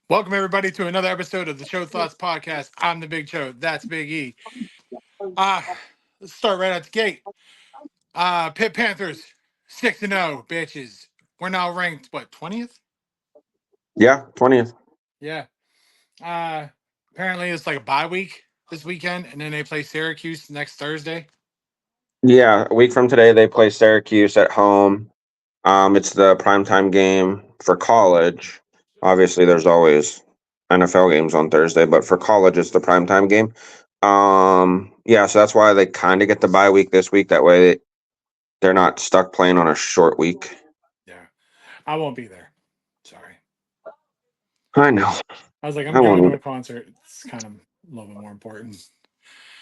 Welcome everybody to another episode of the Show Thoughts Podcast. I'm the Big Show. That's Big E. Uh let's start right out the gate. Pitt Panthers 6-0, bitches. We're now ranked what, 20th? Yeah, 20th. Yeah. Uh Apparently it's like a bye week this weekend, and then they play Syracuse next Thursday. Yeah, a week from today they play Syracuse at home. It's the primetime game for college. Obviously, there's always NFL games on Thursday, but for college, it's the primetime game. Yeah, so that's why they kind of get the bye week this week. That way, they're not stuck playing on a short week. Yeah. I won't be there. Sorry. I know. I was like, I'm I going to won't. a concert. It's kind of a little bit more important.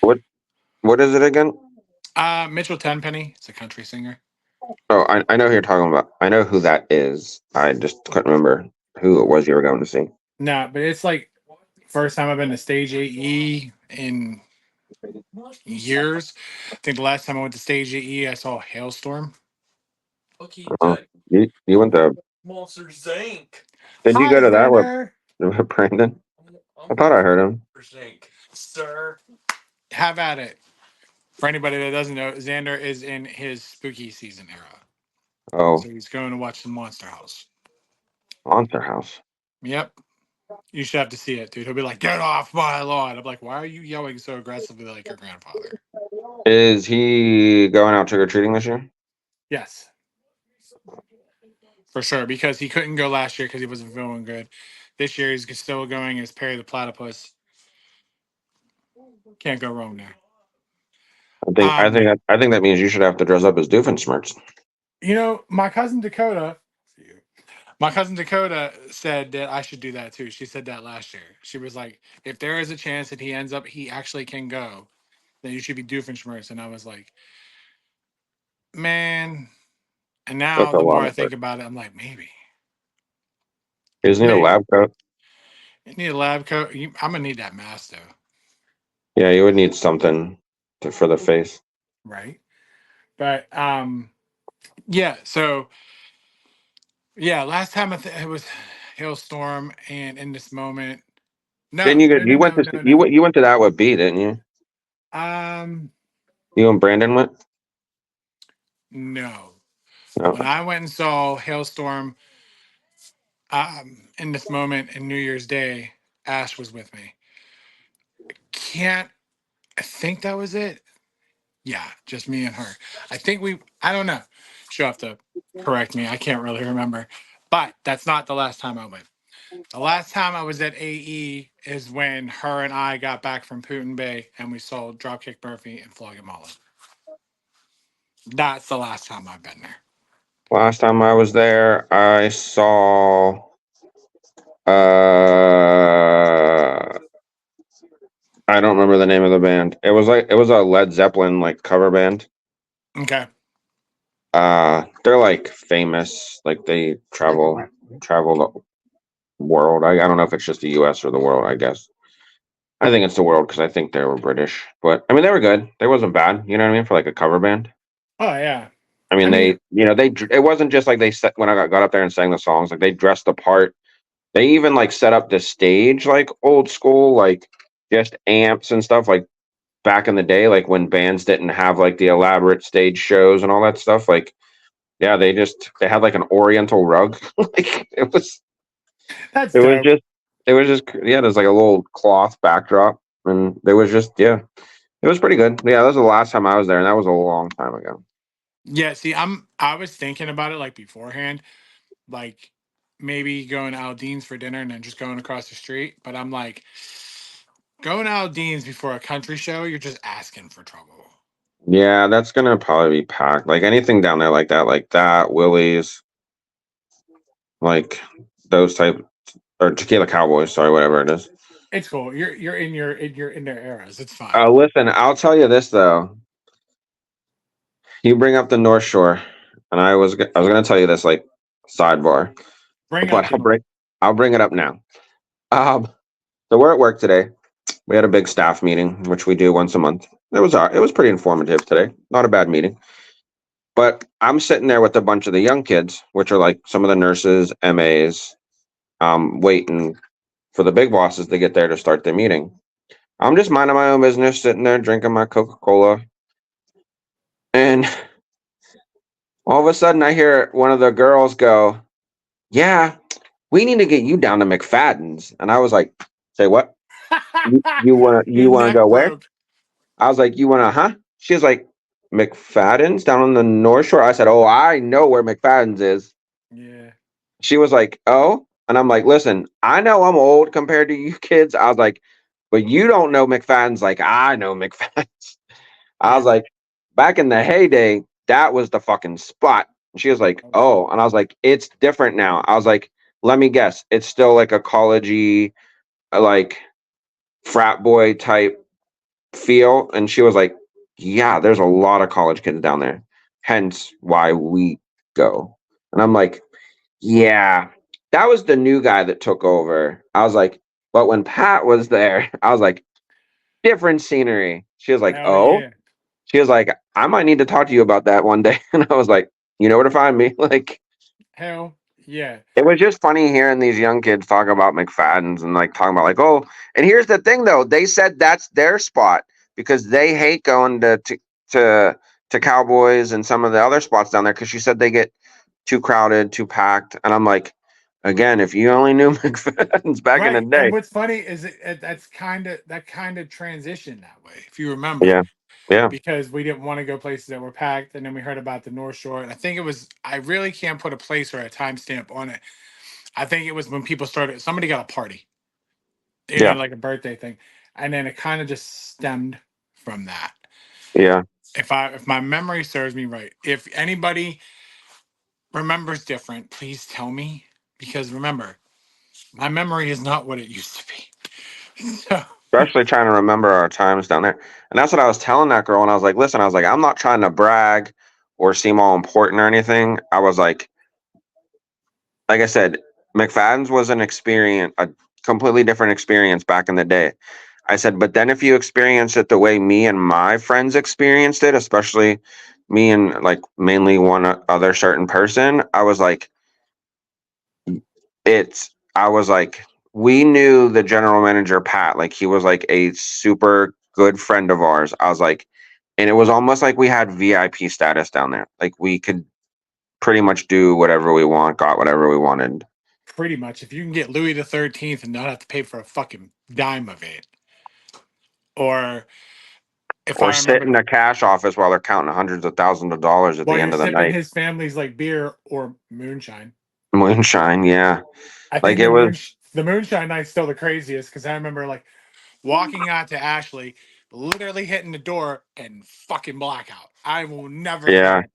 What? What is it again? Mitchell Tenpenny. It's a country singer. Oh, I know who you're talking about. I know who that is. I just couldn't remember who it was you were going to see. No, but it's like first time I've been to Stage 8E in years. I think the last time I went to Stage 8E, I saw Hailstorm. Oh, you went to? Monsters Inc. Did you Hi, go to that with Xander. Brandon? I thought I heard him. Monsters Inc. Sir. Have at it. For anybody that doesn't know, Xander is in his spooky season era. Oh, So he's going to watch the Monster House. Monster House. Yep. You should have to see it, dude. He'll be like, get off my lawn. I'm like, why are you yelling so aggressively like your grandfather? Is he going out trick or treating this year? Yes. For sure. Because he couldn't go last year because he wasn't feeling good. This year he's still going as Perry the Platypus. Can't go wrong there. I think that means you should have to dress up as Doofenshmirtz. My cousin Dakota said that I should do that too. She said that last year. She was like, if there is a chance that he actually can go, then you should be Doofenshmirtz. And I was like, man. And That's now a the more lot I of work. think about it, I'm like, maybe. You just need a Maybe. lab coat. You need a lab coat. I'm gonna need that mask though. Yeah, you would need something for the face. Right. But yeah, so yeah, last time it was Hailstorm, and in this moment. Didn't No, you no, get? no, You went no, to no, you no. went you went to that with B, didn't you? Um, You and Brandon went. no. No. When I went and saw Hailstorm in this moment in New Year's Day, Ash was with me. Can't I think that was it? Yeah, just me and her. I don't know. She'll have to correct me. I can't really remember. But that's not the last time I went. The last time I was at AE is when her and I got back from Putin Bay and we saw Dropkick Murphy and Flog and Molly. That's the last time I've been there. Last time I was there, I saw. I don't remember the name of the band. It was a Led Zeppelin like cover band. Okay. They're like famous. Like they travel the world. I don't know if it's just the U.S. or the world. I guess I think it's the world because I think they were British. But I mean, they were good. They wasn't bad. You know what I mean? For like a cover band. Oh yeah. I I mean, mean, it wasn't just like when I got up there and sang the songs. Like they dressed the part. They even like set up the stage like old school, like just amps and stuff. Like back in the day, like when bands didn't have like the elaborate stage shows and all that stuff. Like yeah, they had like an oriental rug. Like that's it was dope. just yeah, there's like a little cloth backdrop and there was just yeah. It was pretty good. Yeah, that was the last time I was there and that was a long time ago. Yeah, see, I was thinking about it like beforehand, like maybe going to Aldean's for dinner and then just going across the street. But I'm like, going to Aldean's before a country show, you're just asking for trouble. Yeah, that's gonna probably be packed. Like anything down there like that, Willie's, like those type or Tequila Cowboys, sorry, whatever it is. It's cool. You're in their eras. It's fine. Listen, I'll tell you this though. You bring up the North Shore, and I was gonna tell you this like sidebar, Bring but up the I'll bring it up now. Um, so we're at work today. We had a big staff meeting, which we do once a month. It was pretty informative today. Not a bad meeting. But I'm sitting there with a bunch of the young kids, which are like some of the nurses, MAs, waiting. for the big bosses to get there to start the meeting. I'm just minding my own business, sitting there drinking my Coca-Cola, and all of a sudden I hear one of the girls go, "Yeah, we need to get you down to McFadden's." And I was like, "Say what? You Your wanna neck go where?" broke. I was like, "You wanna, huh?" She was like, "McFadden's down on the North Shore." I said, "Oh, I know where McFadden's is." Yeah. She was like, "Oh," and I'm like, "Listen, I know I'm old compared to you kids." I was like, "But you don't know McFadden's like I know McFadden's." I was Yeah. like, "Back in the heyday, that was the fucking spot." And she was like, Oh, yeah. "Oh," and I was like, "It's different now." I was like, "Let me guess, it's still like a collegey, like frat boy type feel?" And she was like, "Yeah, there's a lot of college kids down there, hence why we go." And I'm like, "Yeah, that was the new guy that took over." I was like, "But when Pat was there," I was like, "Different scenery." She was like, Hell "Oh?" yeah. She was like, "I might need to talk to you about that one day." And I was like, "You know where to find me." Like, Hell yeah. it was just funny hearing these young kids talk about McFadden's and like talking about like, "Oh," and here's the thing though, they said that's their spot because they hate going to to Cowboys and some of the other spots down there because she said they get too crowded, too packed. And I'm like, again, if you only knew McFadden's back in the Right. And day. what's funny is that's kind of transitioned that way, if you remember, Yeah. Yeah. because we didn't want to go places that were packed, and then we heard about the North Shore, and I think it was, I really can't put a place or a timestamp on it. I think it was when people started. Somebody got a party, Yeah. like a birthday thing, and then it kind of just stemmed from that. Yeah. If my memory serves me right, if anybody remembers different, please tell me, because remember, my memory is not what it used to be. So, Especially trying to remember our times down there. And that's what I was telling that girl. And I was like, "Listen," I was like, "I'm not trying to brag or seem all important or anything." I was like I said, McFadden's was an experience, a completely different experience back in the day. I said, but then if you experience it the way me and my friends experienced it, especially me and like mainly one other certain person, I was like, I was like, we knew the general manager, Pat, like he was like a super good friend of ours. I was like, and it was almost like we had VIP status down there. Like we could pretty much do whatever we want, got whatever we wanted. pretty much, if you can get Louis the 13th and not have to pay for a fucking dime of it, or if Or I sit remember, in a cash office while they're counting hundreds of thousands of dollars at while the you're end of the sipping night. his family's like beer or moonshine. Moonshine, yeah. I Like think it was, the moonshine night's still the craziest, because I remember like walking out to Ashley, literally hitting the door and fucking blackout. I will never yeah. forget.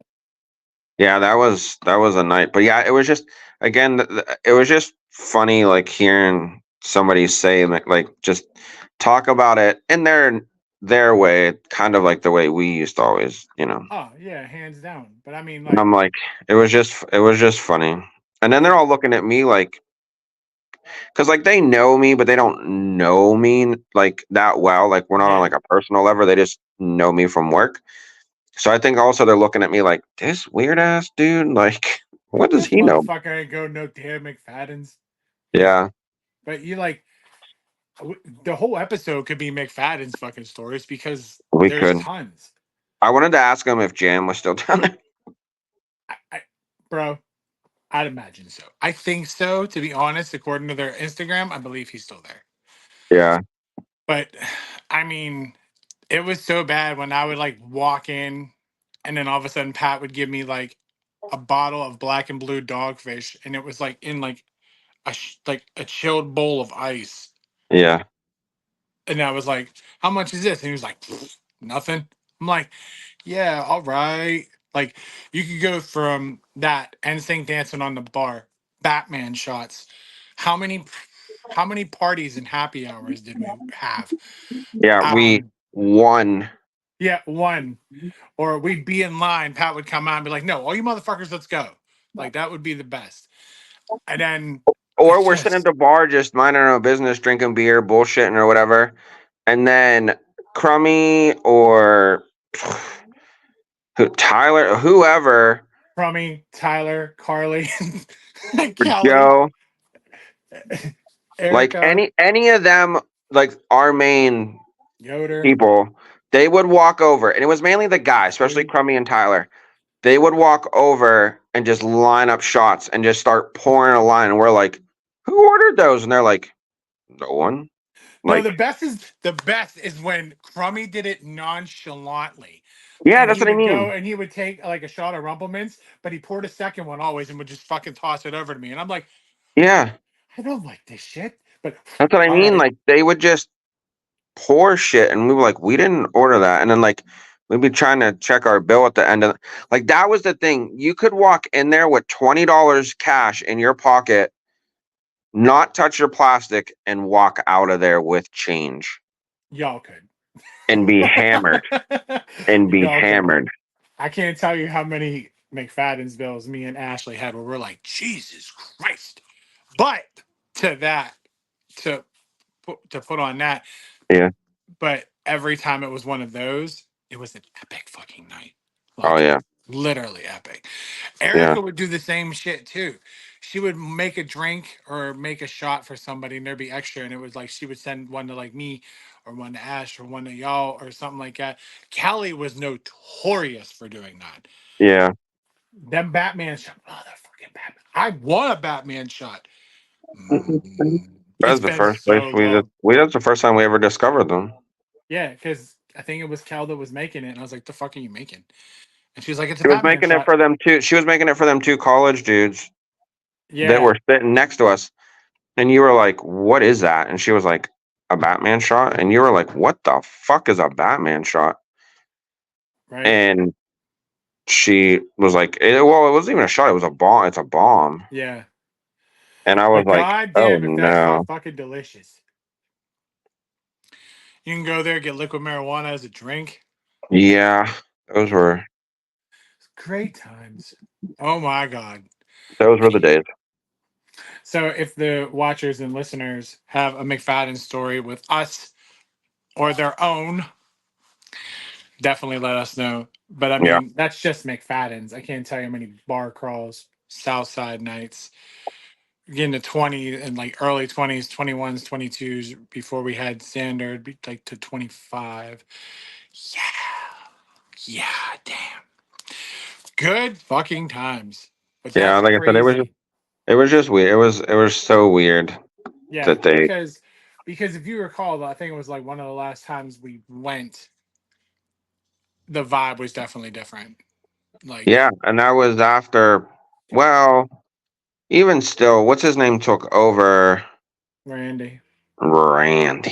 Yeah, that was a night. But yeah, it was just again, it was just funny like hearing somebody say like just talk about it in their way, kind of like the way we used to always, you know. Oh yeah, hands down. But I mean, And like, I'm like, it was just funny. And then they're all looking at me like, because like they know me, but they don't know me like that well. Like we're not on yeah, like a personal level. They just know me from work. So I think also they're looking at me like this weird ass dude. Like, what does this he know? motherfucker ain't go no damn McFadden's. Yeah, But you like, the whole episode could be McFadden's fucking stories, because we there's could. tons. I wanted to ask him if Jam was still down there. I, bro, I'd imagine so. I think so, to be honest. According to their Instagram, I believe he's still there. Yeah, But I mean, it was so bad when I would like walk in, and then all of a sudden Pat would give me like a bottle of black and blue dogfish, and it was like in like like a chilled bowl of ice. yeah, And I was like, "How much is this?" And he was like, "Pfft, nothing." I'm like, "Yeah, all right." Like, you could go from that NSYNC dancing on the bar, Batman shots. How many how many parties and happy hours did we have? yeah. We Um, won, yeah, one. Or we'd be in line, Pat would come out and be like, "No, all you motherfuckers, let's go." Like, that would be the best. And then or it's we're sitting at just the bar just minding our own business, drinking beer, bullshitting or whatever, and then Crummy or Tyler, whoever, Crummy, Tyler, Carly, Kelly. Joe, Like Erica, any of them, like our main Yoder. people, they would walk over, and it was mainly the guys, especially Crummy and Tyler. They would walk over and just line up shots and just start pouring a line. And we're like, "Who ordered those?" And they're like, "No one." No, Like, the best is when Crummy did it nonchalantly. yeah, And that's he what I would go mean. and he would take like a shot of Rumplemints, but he poured a second one always and would just fucking toss it over to me. And I'm like, Yeah, I don't like this shit. But that's what I all mean. right. Like, they would just pour shit, and we were like, "We didn't order that." And then like, we'd be trying to check our bill at the end of, like, that was the thing. You could walk in there with $20 cash in your pocket, not touch your plastic, and walk out of there with change Y'all could. and be hammered and be Y'all could. hammered. I can't tell you how many McFadden's bills me and Ashley had where we're like, Jesus Christ. But to that, to put on that, Yeah. but every time it was one of those, it was an epic fucking night. Oh Like yeah. literally epic. Yeah. Erica would do the same shit too. She would make a drink or make a shot for somebody and there'd be extra. And it was like she would send one to like me or one to Ash or one to y'all or something like that. Callie was notorious for doing that. Yeah. Them Batman shot, motherfucking Batman. I want a Batman shot. Mm, it's That's the been first place so long. that's the first time we ever discovered them. Yeah, because I think it was Cal that was making it, and I was like, "The fuck are you making?" And she's like, "It's a She was Batman making it shot." for them two. She was making it for them two college dudes that Yeah, were sitting next to us. And you were like, "What is that?" And she was like, "A Batman shot." And you were like, "What the fuck is a Batman shot?" right. And she was like, well, it wasn't even a shot. It was a bomb. It's a bomb. Yeah, And I was but like, "Oh goddamn, if that shot no." fucking delicious. You can go there get liquid marijuana as a drink. Yeah, those were Great times. Oh my god. those were the days. So if the watchers and listeners have a McFadden story with us or their own, definitely let us know. But I Yeah. mean, that's just McFadden's. I can't tell you how many bar crawls, Southside nights, getting to 20 and like early 20s, 21s, 22s before we had standard, like to 25. Yeah. Yeah. Damn. Good fucking times. But Yeah, that's like I said, crazy. it was just weird. It was so weird Yeah. that they Because if you recall, I think it was like one of the last times we went, the vibe was definitely different. Like yeah, and that was after, well, even still, what's his name took over? Randy. Randy.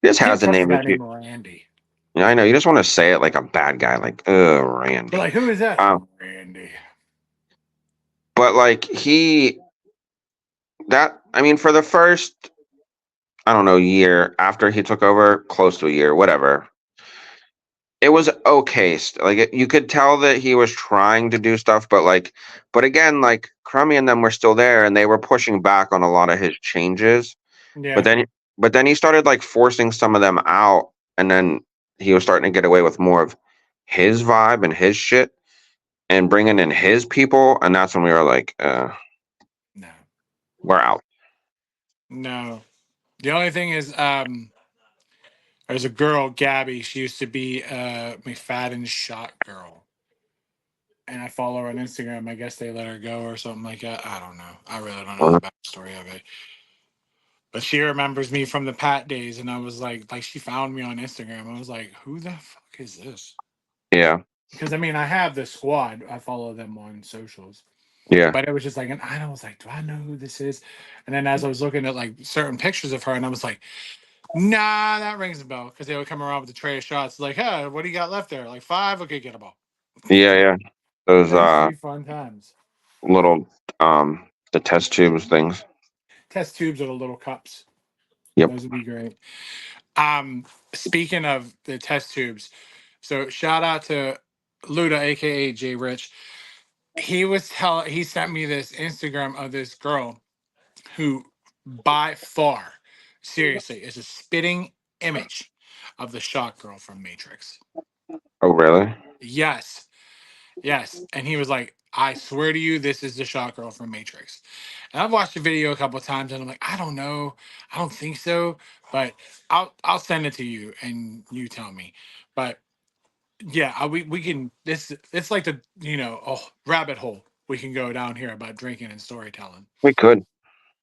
He just Can't has a trust a name guy if you, named Randy. yeah, I know, you just want to say it like a bad guy, like, We're Randy. like, who is that? Um, Randy. but like I mean, for the first, I don't know, year after he took over, close to a year, whatever, it was okay. You could tell that he was trying to do stuff, but again, like Crummy and them were still there, and they were pushing back on a lot of his changes. But Yeah. then, but then he started like forcing some of them out, and then he was starting to get away with more of his vibe and his shit, and bringing in his people, and that's when we were like, No. we're out. No. The only thing is, there's a girl, Gabby. She used to be McFadden's shot girl. And I follow her on Instagram. I guess they let her go or something like that. I don't know. I really don't know the backstory of it. But she remembers me from the Pat days, and I was like she found me on Instagram. I was like, who the fuck is this? Yeah, Because I mean, I have the squad. I follow them on socials. yeah, But it was just like, and I was like, do I know who this is? And then as I was looking at like certain pictures of her, and I was like, nah, that rings a bell. Because they would come around with the tray of shots, like, hey, what do you got left there? Like 5? Okay, get a ball. yeah. Those That used to be fun times. little the test tubes things. Test tubes or the little cups. Yep. Those would be great. Speaking of the test tubes, so shout out to Luda, aka Jay Rich. He sent me this Instagram of this girl who by far, seriously, is a spitting image of the shot girl from Matrix. Oh really? Yes. Yes. And he was like, I swear to you, this is the shot girl from Matrix. And I've watched the video a couple of times and I'm like, I don't know. I don't think so. But I'll send it to you and you tell me. But yeah, we can this it's like the rabbit hole we can go down here about drinking and storytelling. We could.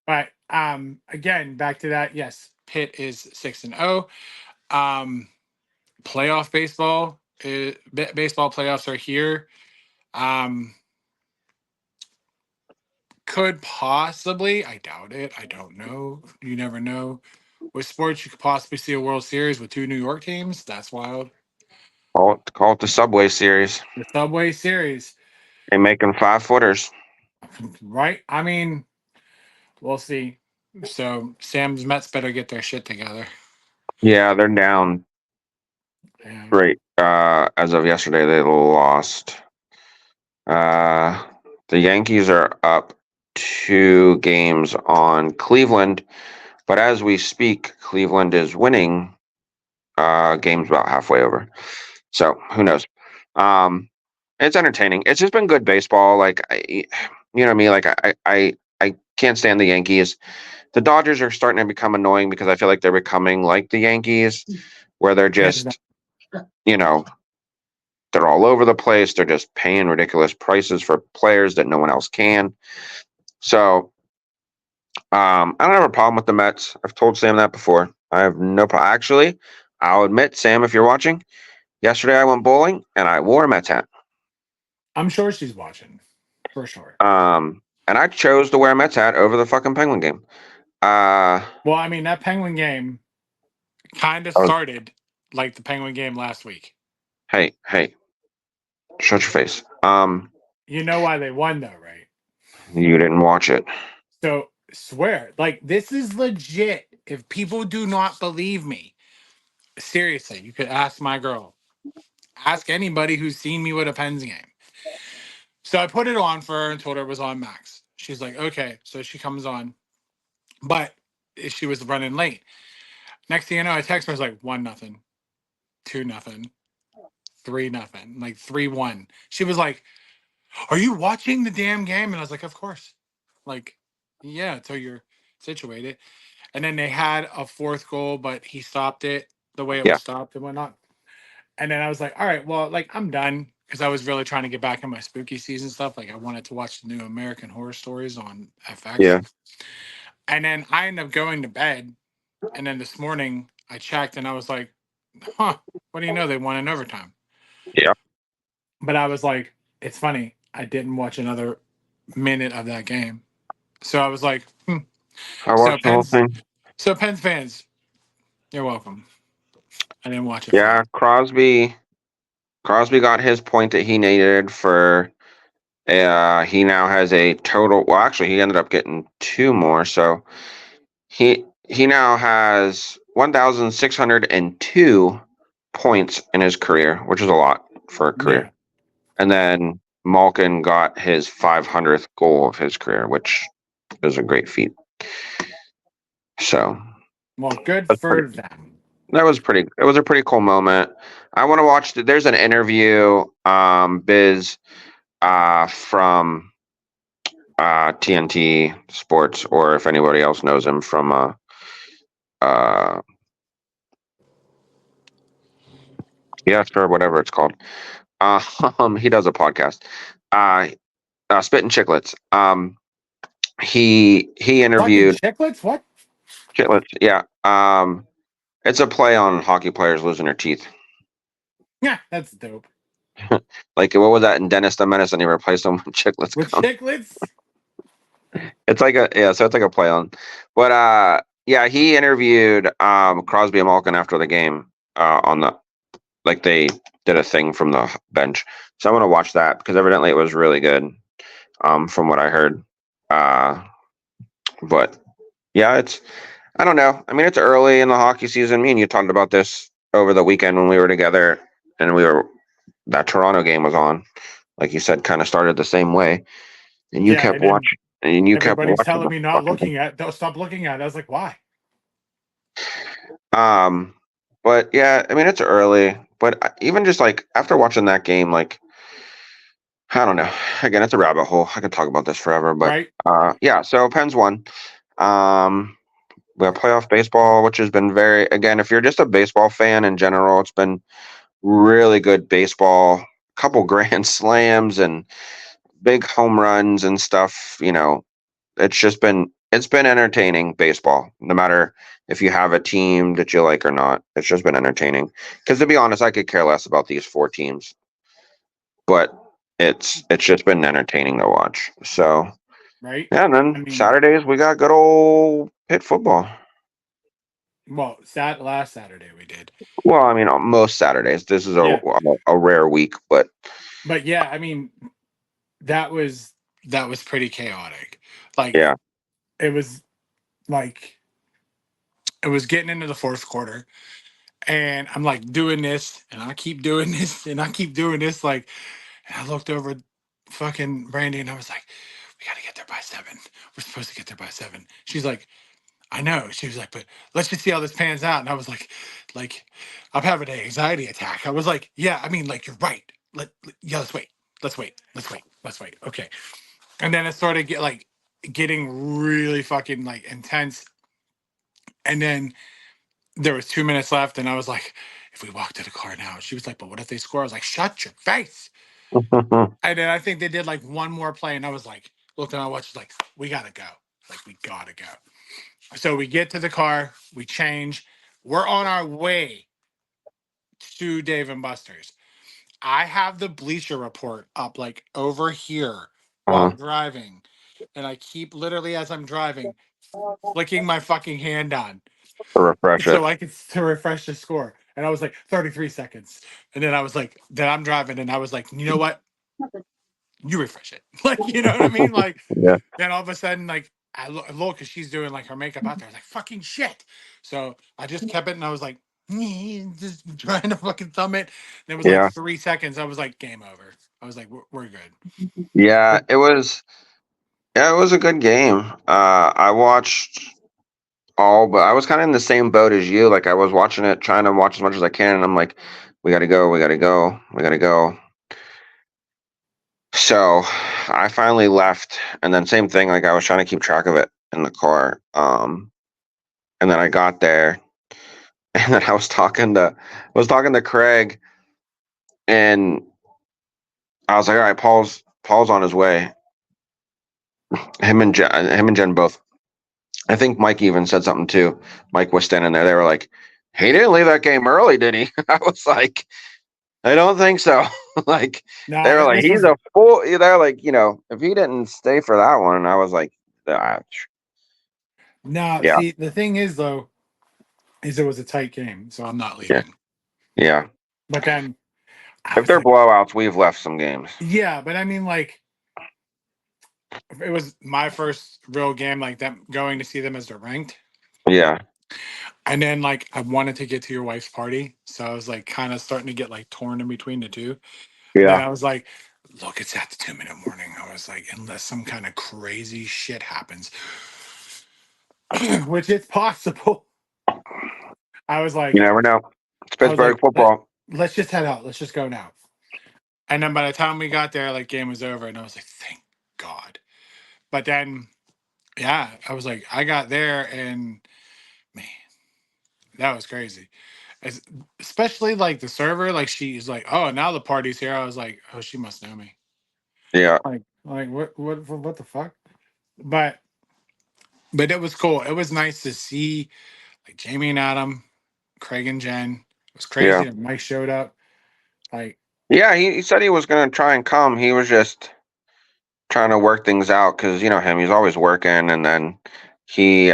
But again, back to that, yes, Pitt is 6-0. Playoff baseball baseball playoffs are here. Um Could possibly, I doubt it. I don't know. You never know. With sports, you could possibly see a World Series with two New York teams. That's wild. Call it the Subway Series. The Subway Series, They making 5-footers. right? I mean, we'll see. So Sam's Mets better get their shit together. Yeah, they're down. Yeah. Great. As of yesterday, they lost. The Yankees are up 2 games on Cleveland, but as we speak, Cleveland is winning. Game's about halfway over, so who knows? It's entertaining. It's just been good baseball. Like you know what I mean? Like I can't stand the Yankees. The Dodgers are starting to become annoying because I feel like they're becoming like the Yankees, where they're Hands just you know they're all over the place. They're just paying ridiculous prices for players that no one else can. So I don't have a problem with the Mets. I've told Sam that before. I have no problem. Actually, I'll admit, Sam, if you're watching, yesterday I went bowling and I wore a Mets hat. I'm sure she's watching, for sure. And I chose to wear a Mets hat over the fucking Penguin game. Well, I mean, that Penguin game kind of Oh, started like the Penguin game last week. hey, shut your face. You know why they won, though, right? You didn't watch it. So swear, like this is legit. If people do not believe me, seriously, you could ask my girl. Ask anybody who's seen me with a Pens game. So I put it on for her and told her it was on Max. She's like, okay. So she comes on, but she was running late. Next thing you know, I text her, I was like 1-0, 2-0, 3-0, like 3-1. She was like, are you watching the damn game? And I was like, of course. Like, yeah, until you're situated. And then they had a fourth goal, but he stopped it the way it Yeah, was stopped and whatnot. And then I was like, all right, well, like I'm done because I was really trying to get back in my spooky season stuff. Like I wanted to watch the new American Horror Stories on FX. yeah, And then I ended up going to bed. And then this morning I checked and I was like, huh, what do you know? They won in overtime. yeah. But I was like, it's funny. I didn't watch another minute of that game. So I was like, I So watched the whole Pens, thing. so Pens fans, you're welcome. I didn't watch it for Yeah, you. Crosby got his point that he needed for. He now has a total. Well, actually, he ended up getting 2 more. So he now has 1,602 points in his career, which is a lot for a Yeah. career. And then Malkin got his 500th goal of his career, which is a great feat. So Well, good that's pretty. for them. That was pretty. It was a pretty cool moment. I want to watch. There's an interview, Biz, from TNT Sports, or if anybody else knows him from uh, yes, or whatever it's called. He does a podcast. Uh, Spitting Chicklets. He Fucking interviewed chicklets? What? Chitlets. Yeah. It's a play on hockey players losing their teeth. Yeah, that's dope. Like what was that in Dennis the Menace, and he replaced them with Chicklets With gum. chicklets? It's like so it's like a play on. But yeah, he interviewed Crosby and Malkin after the game on the like they did a thing from the bench. So I want to watch that because evidently it was really good from what I heard. But yeah, it's I don't know. I mean, it's early in the hockey season. Me and you talked about this over the weekend when we were together and that Toronto game was on. Like you said, kind of started the same way. And you Yeah, kept and then watching and you kept everybody's watching telling the me not fucking thing. looking at don't stop looking at it. I was like, why? Um, but yeah, I mean it's early, but even just like after watching that game, like I don't know. Again, it's a rabbit hole. I could talk about this forever, but right? yeah. So Pens won. We have playoff baseball, which has been very. Again, if you're just a baseball fan in general, it's been really good baseball. Couple grand slams and big home runs and stuff. It's been entertaining baseball. No matter if you have a team that you like or not, it's just been entertaining. Because to be honest, I could care less about these four teams, but it's just been entertaining to watch. So Right? yeah, and I then mean, Saturdays we got good old pit football. well, last Saturday we did. Well, I mean, most Saturdays. This is Yeah. a rare week, but But yeah, I mean, that was that was pretty chaotic. Like yeah, it was like it was getting into the fourth quarter, and I'm like doing this and I keep doing this and I keep doing this, like, and I looked over at fucking Brandy and I was like, we gotta get there by 7. We're supposed to get there by 7. She's like, I know. She was like, but let's just see how this pans out. And I was like, I'm having an anxiety attack. I was like, yeah, I mean, like, you're right. Yeah, let's wait. Let's wait. Let's wait. Let's wait. Okay. And then it started getting really fucking like intense. And then there was 2 minutes left, and I was like, if we walk to the car now, she was like, but what if they score? I was like, shut your face. And then I think they did like one more play, and I was like, looked at my watch, like, we gotta go. Like, we gotta go. So we get to the car, we change, we're on our way to Dave and Buster's. I have the Bleacher Report up like over here while uh, I'm driving, and I keep literally as I'm driving flicking my fucking hand on to refresh it. so I could to refresh the score. And I was like 33 seconds, and then I was like, then I'm driving, and I was like, you know what? You refresh it, like, you know what I mean? Like, Yeah, then all of a sudden, like, I look because she's doing like her makeup out there. I was like, fucking shit. So I just kept it, and I was like, just trying to fucking thumb it. And it was like yeah, 3 seconds. I was like, game over. I was like, we're good. yeah. But It was. Yeah, it was a good game. I watched all, but I was kind of in the same boat as you. Like I was watching it, trying to watch as much as I can, and I'm like, we got to go, we got to go, we got to go. So I finally left, and then same thing. Like I was trying to keep track of it in the car. And then I got there, and then I was talking to Craig, and I was like, all right, Paul's on his way. Him and Jen both. I think Mike even said something too. Mike was standing there. They were like, he didn't leave that game early, did he? I was like, I don't think so. Like they nah, were like, this he's was a fool. They're like, if he didn't stay for that one, I was like, ah, nah. yeah, See, the thing is though, is it was a tight game, so I'm not yeah, leaving. yeah. But then I If was they're like, blowouts, we've left some games. yeah, but I mean, like, it was my first real game, like them going to see them as they're ranked. Yeah, And then like I wanted to get to your wife's party. So I was like kind of starting to get like torn in between the two. And then yeah. I was like, look, it's at the 2 minute warning. I was like, unless some kind of crazy shit happens, which it's possible. I was You like, never know. It's Pittsburgh football. let's just head out. Let's just go now. And then by the time we got there, like game was over. And I was like, thank God. But then, yeah, I was like, I got there and man, that was crazy. As- Especially like the server, like she's like, oh, now the party's here. I was like, oh, she must know me. Yeah, Like what the fuck? But but it was cool. It was nice to see like Jamie and Adam, Craig and Jen. It was yeah, crazy that Mike showed up. Like, yeah. He said he was gonna try and come. He was just trying to work things out because you know him. He's always working, and then he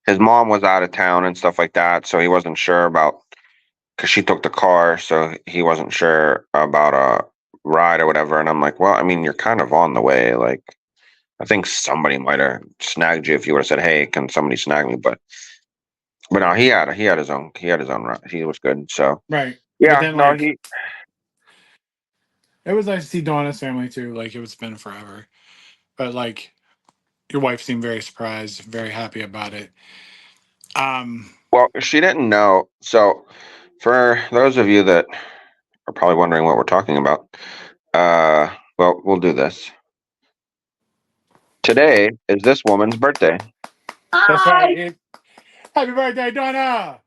his mom was out of town and stuff like that, so he wasn't sure about because she took the car, so he wasn't sure about a ride or whatever. And I'm like, well, I mean, you're kind of on the way. Like, I think somebody might have snagged you if you would have said, "Hey, can somebody snag me?" But no, he had his own ride. He was good. So right. But yeah, then no, like he it was nice to see Donna's family too. Like it's been forever. But like your wife seemed very surprised, very happy about it. Um well, she didn't know. So for those of you that are probably wondering what we're talking about. Well, we'll do this. Today is this woman's birthday. That's Hi. right. Happy birthday, Donna!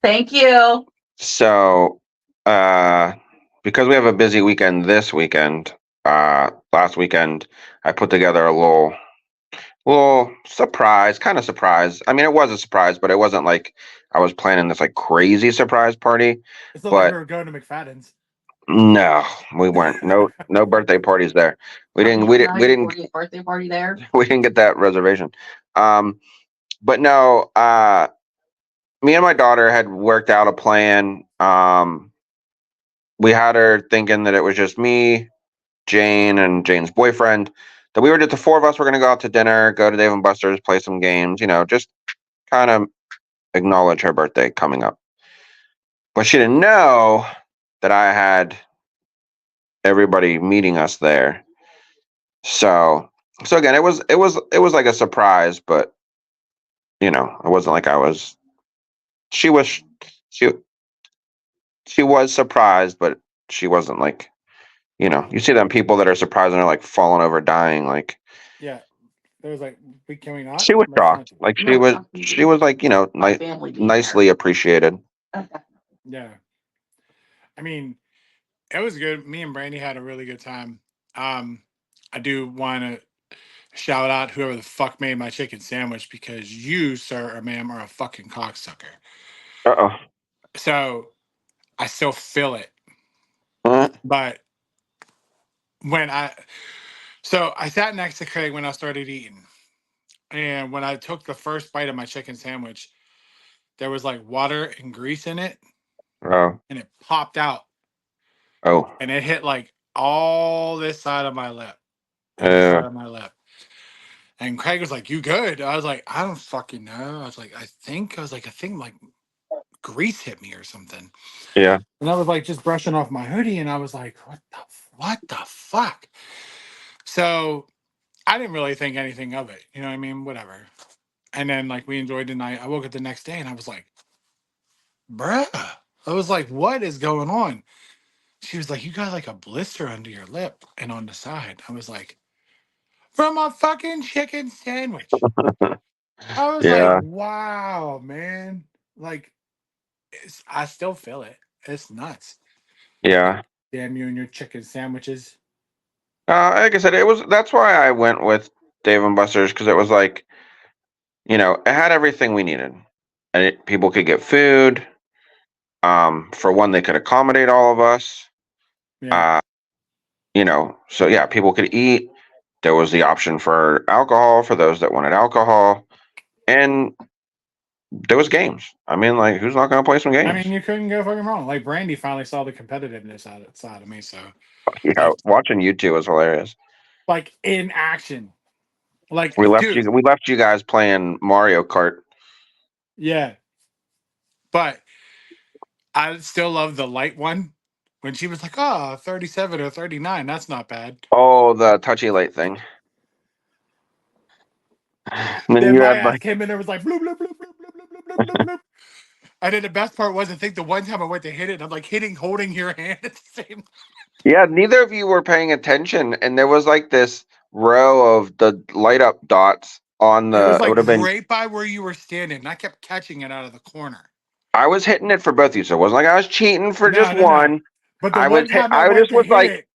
Thank you. So, because we have a busy weekend this weekend, last weekend, I put together a little surprise, kind of surprise. I mean, it was a surprise, but it wasn't like I was planning this like crazy surprise party. It's not like But we were going to McFadden's. no, we weren't. No birthday parties there. We didn't. We didn't. We Your didn't. 40th birthday party there. We didn't get that reservation. But no. Me and my daughter had worked out a plan. We had her thinking that it was just me, Jane, and Jane's boyfriend. That we were just the four of us were going to go out to dinner, go to Dave and Buster's, play some games. Just kind of acknowledge her birthday coming up. But she didn't know that I had everybody meeting us there. So again, it was like a surprise, but it wasn't like I was. She was she she was surprised, but she wasn't like you see them people that are surprised and are like falling over dying. Like Yeah. There was like, can we not? she was Let's shocked. not. Like No, she was like my family being nicely appreciated. there. Yeah. I mean, it was good. Me and Brandy had a really good time. I do want to shout out whoever the fuck made my chicken sandwich because you, sir or ma'am, are a fucking cocksucker. Uh So I still feel it. oh. But when I sat next to Craig when I started eating. And when I took the first bite of my chicken sandwich, there was like water and grease in it Oh. and it popped out Oh. and it hit like all this side of my lip and this side of my lip. And Craig was like, "You good?" I was like, "I don't fucking know." I was like, I think like grease hit me or something. Yeah. And I was like just brushing off my hoodie and I was like, what the fuck? So I didn't really think anything of it. You know what I mean? Whatever. And then like we enjoyed the night. I woke up the next day and I was like, bruh. I was like, what is going on? She was like, you got like a blister under your lip and on the side. I was like, from a fucking chicken sandwich. I was like, Yeah. wow, man. Like, I still feel it. It's nuts. Yeah. Damn you and your chicken sandwiches. Like I said, that's why I went with Dave and Buster's because it was like, it had everything we needed. And people could get food. For one, they could accommodate all of us. Yeah. So yeah, people could eat. There was the option for alcohol for those that wanted alcohol. And there was games. I mean, like, who's not going to play some I games? mean, you couldn't go fucking wrong. Like Brandy finally saw the competitiveness outside of me. So, Yeah, watching you two was hilarious. like in action, like We dude, left you guys playing Mario Kart. yeah. But I still love the light one when she was like, "Oh, 37 or 39. That's not bad." Oh, the touchy light thing. And then Then you my had ass like, came in there was like, bloop, bloop, bloop, bloop, bloop, bloop, bloop, bloop, bloop. And then the best part was, I think the one time I went to hit it, and I'm like holding your hand at the same. yeah, neither of you were paying attention, and there was like this row of the light up dots on It was it like would have been. right by where you were standing, and I kept catching it out of the corner. I was hitting it for both of you, so it wasn't like I was cheating for just No, no. one. But the one time I I went just to was hit like, it,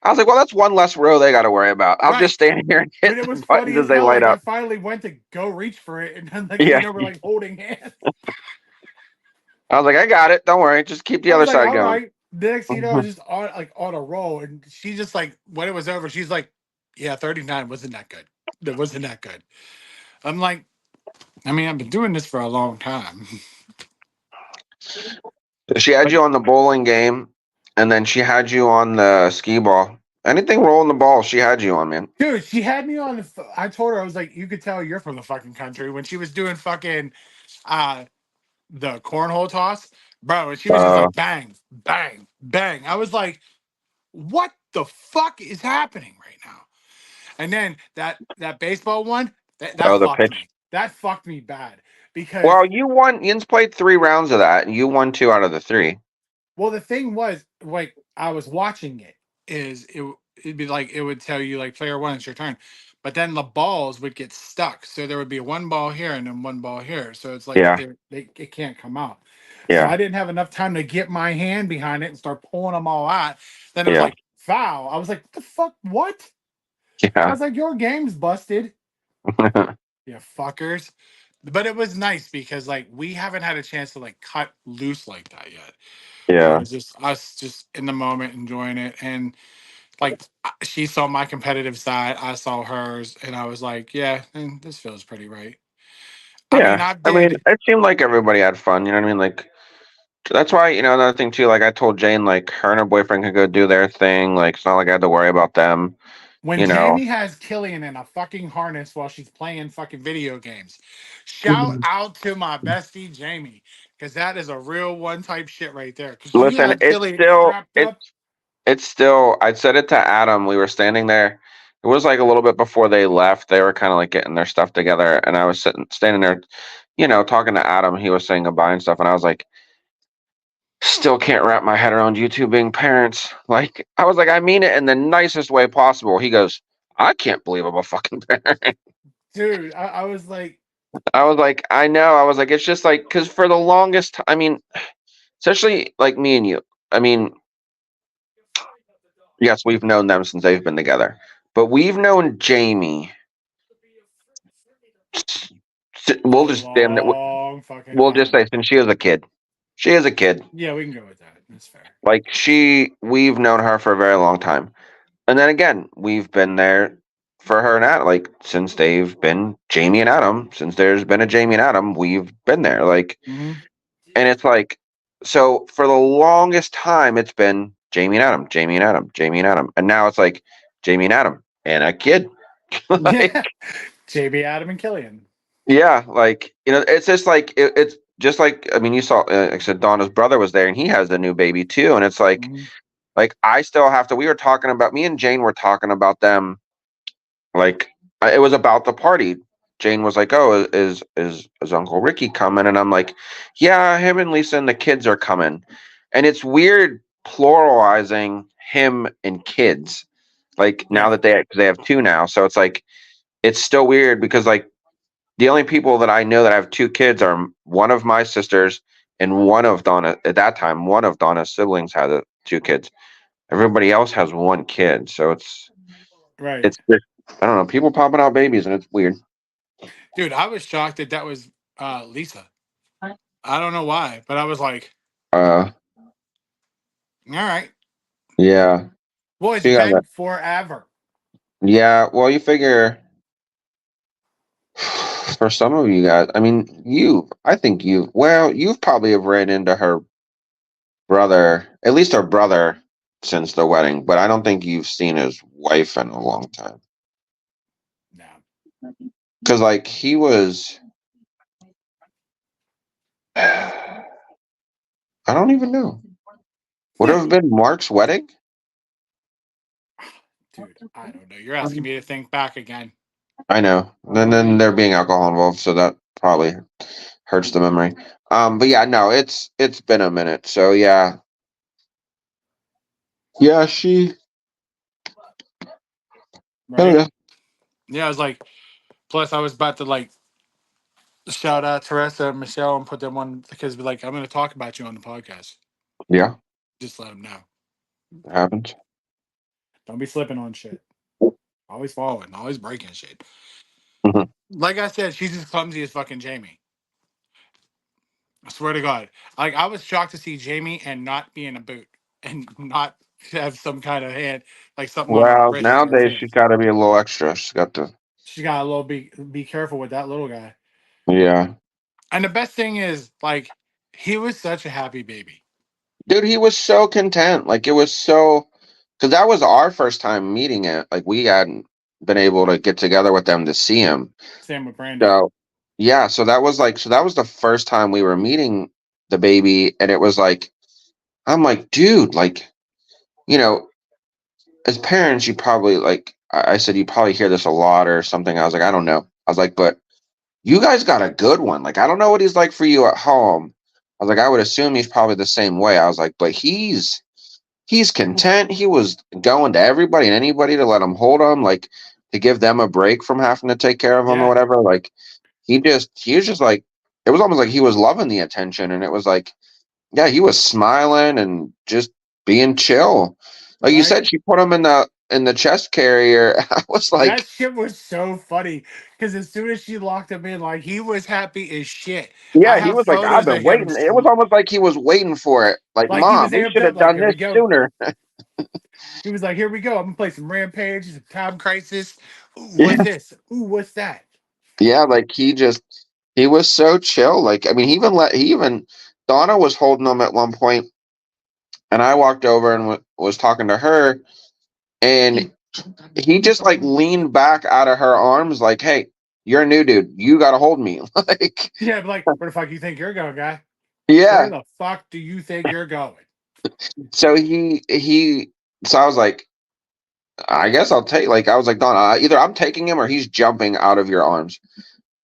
I was like, well, that's one less row they got to worry about. I'll just right. stand here and hit But it the was buttons funny as as they hell. light Like I up. finally went to go reach for it, and then Yeah. we're like holding hands. I was like, I got it. Don't worry. Just keep the I other was like, side all going. right. The next thing you know, I was just on a roll, and she just like when it was over, she's like, "Yeah, 39 wasn't that good. That wasn't that good." I'm like, I mean, I've been doing this for a long time. She had But you on the bowling game, and then she had you on the skee ball. Anything rolling the ball, she had you on, man. dude, she had me on. I told her I was like, you could tell you're from the fucking country when she was doing fucking uh the cornhole toss, bro. And she was just Uh, like bang, bang, bang. I was like, what the fuck is happening right now? And then that baseball one, that oh, the fucked pitch. me. That fucked me bad because Well, you won. Yins played 3 rounds of that, and you won 2 out of the 3. Well, the thing was, like, I was watching it. It'd be like it would tell you like player one, it's your turn, but then the balls would get stuck. So there would be one ball here and then one ball here. So it's like Yeah. it can't come out. So Yeah. I didn't have enough time to get my hand behind it and start pulling them all out. Then it was Yeah. like foul. I was like, "What the fuck? What?" I Yeah. was like, "Your game's busted, you fuckers." But it was nice because like we haven't had a chance to like cut loose like that yet. It Yeah. was just us just in the moment enjoying it. And like she saw my competitive side, I saw hers, and I was like, yeah, this feels pretty right. I mean, Yeah. I I mean, did it seemed like everybody had fun. You know what I mean? Like, that's why, another thing too, like I told Jane, like her and her boyfriend could go do their thing. Like, it's not like I had to worry about them, when you know. Jamie has Killian in a fucking harness while she's playing fucking video games. Shout out to my bestie Jamie, because that is a real one type shit right there. Because she Listen, had Killian strapped up. it's still, I said it to Adam. We were standing there. It was like a little bit before they left. They were kind of like getting their stuff together. And I was standing there, talking to Adam. He was saying goodbye and stuff. And I was like, still can't wrap my head around you two being parents. Like, I was like, I mean it in the nicest way possible. He goes, I can't believe I'm a fucking parent. Dude, I was like, I was like, I know. I was like, it's just like, because for the longest, I mean, especially like me and you. I mean, yes, we've known them since they've been together, but we've known Jamie. a We'll just damn it. long fucking We'll just time. say since she was a kid. She is a kid. Yeah, we can go with that. That's fair. Like we've known her for a very long time, and then again, we've been there for her and Adam. Like since they've been Jamie and Adam, since there's been a Jamie and Adam, we've been there. Like, Mhm. and it's like, so for the longest time, it's been Jamie and Adam, Jamie and Adam, Jamie and Adam, and now it's like Jamie and Adam and a kid. Like, Yeah. JB, Adam, and Killian. yeah, like it's just like it's just like I mean, you saw, like I said, Donna's brother was there, and he has a new baby too, and it's Mhm. like I still have to. We were talking about me and Jane were talking about them, like it was about the party. Jane was like, "Oh, is Uncle Ricky coming?" And I'm like, "Yeah, him and Lisa and the kids are coming," and it's weird pluralizing him and kids. Like now Yeah. that cause they have two now, so it's like it's still weird because like the only people that I know that have two kids are one of my sisters and one of Donna. At that time, one of Donna's siblings had two kids. Everybody else has one kid, so Right. it's just, I don't know, people popping out babies, and it's weird. Dude, I was shocked that that was Lisa. I don't know why, but I was like, Uh, all right. yeah, Boys you got that. been forever. Yeah, well, you figure for some of you guys, I mean, I think you've probably have ran into her brother, at least her brother, since the wedding, but I don't think you've seen his wife in a long time. No. Because, like, he was. I don't even know. Would it have been Mark's wedding? Dude, I don't know. You're asking me to think back again. I know. And then there being alcohol involved, so that probably hurts the memory. But yeah, no, it's been a minute. So yeah. Yeah, she. Oh Right? yeah. Yeah, I was like, plus I was about to like shout out Teresa and Michelle and put them on because like I'm gonna talk about you on the podcast. Yeah, Just let them know. it happens. Don't be slipping on shit. Always falling, always breaking shit. Mhm. Like I said, she's as clumsy as fucking Jamie. I swear to God. Like I was shocked to see Jamie and not be in a boot and not have some kind of hand, like something on her Well, wrist or nowadays she's hands. got to be a little extra. She's got to. She got a little be careful with that little guy. Yeah, And the best thing is, like, he was such a happy baby. dude, he was so content. Like it was so, because that was our first time meeting it. Like we hadn't been able to get together with them to see him. Same with Brandon. So yeah, so that was the first time we were meeting the baby, and it was like I'm like, dude, like, you know, as parents, you probably like I said, you probably hear this a lot or something. I was like, I don't know. I was like, but you guys got a good one. Like, I don't know what he's like for you at home, was like, I would assume he's probably the same way. I was like, but he's content. He was going to everybody and anybody to let him hold him, like to give them a break from having to take care of him or Yeah. whatever. Like he was just like, it was almost like he was loving the attention, and it was like, yeah, he was smiling and just being chill. Like you Right? said, she put him in the chest carrier. I was That like, shit was so funny because as soon as she locked him in, like he was happy as shit. I yeah, he have was like, I've photos of been him, waiting. It was almost like he was waiting for it. Like, like he was Mom, we amped should up. have Like, done here we this go. sooner. He was like, here we go. I'm gonna play some Rampage, some Time Crisis. Ooh, what's Yeah, this? Ooh, what's that? yeah, like he was so chill. Like, I mean, he even Donna was holding him at one point, and I walked over and was talking to her, and he just like leaned back out of her arms, like, "Hey, you're a new dude. You got to hold me." Like, Yeah, but like, where the fuck you think you're going, guy? Where yeah. the fuck do you think you're going? So so I was like, I guess I'll take. Like, I was like, Donna, either I'm taking him or he's jumping out of your arms.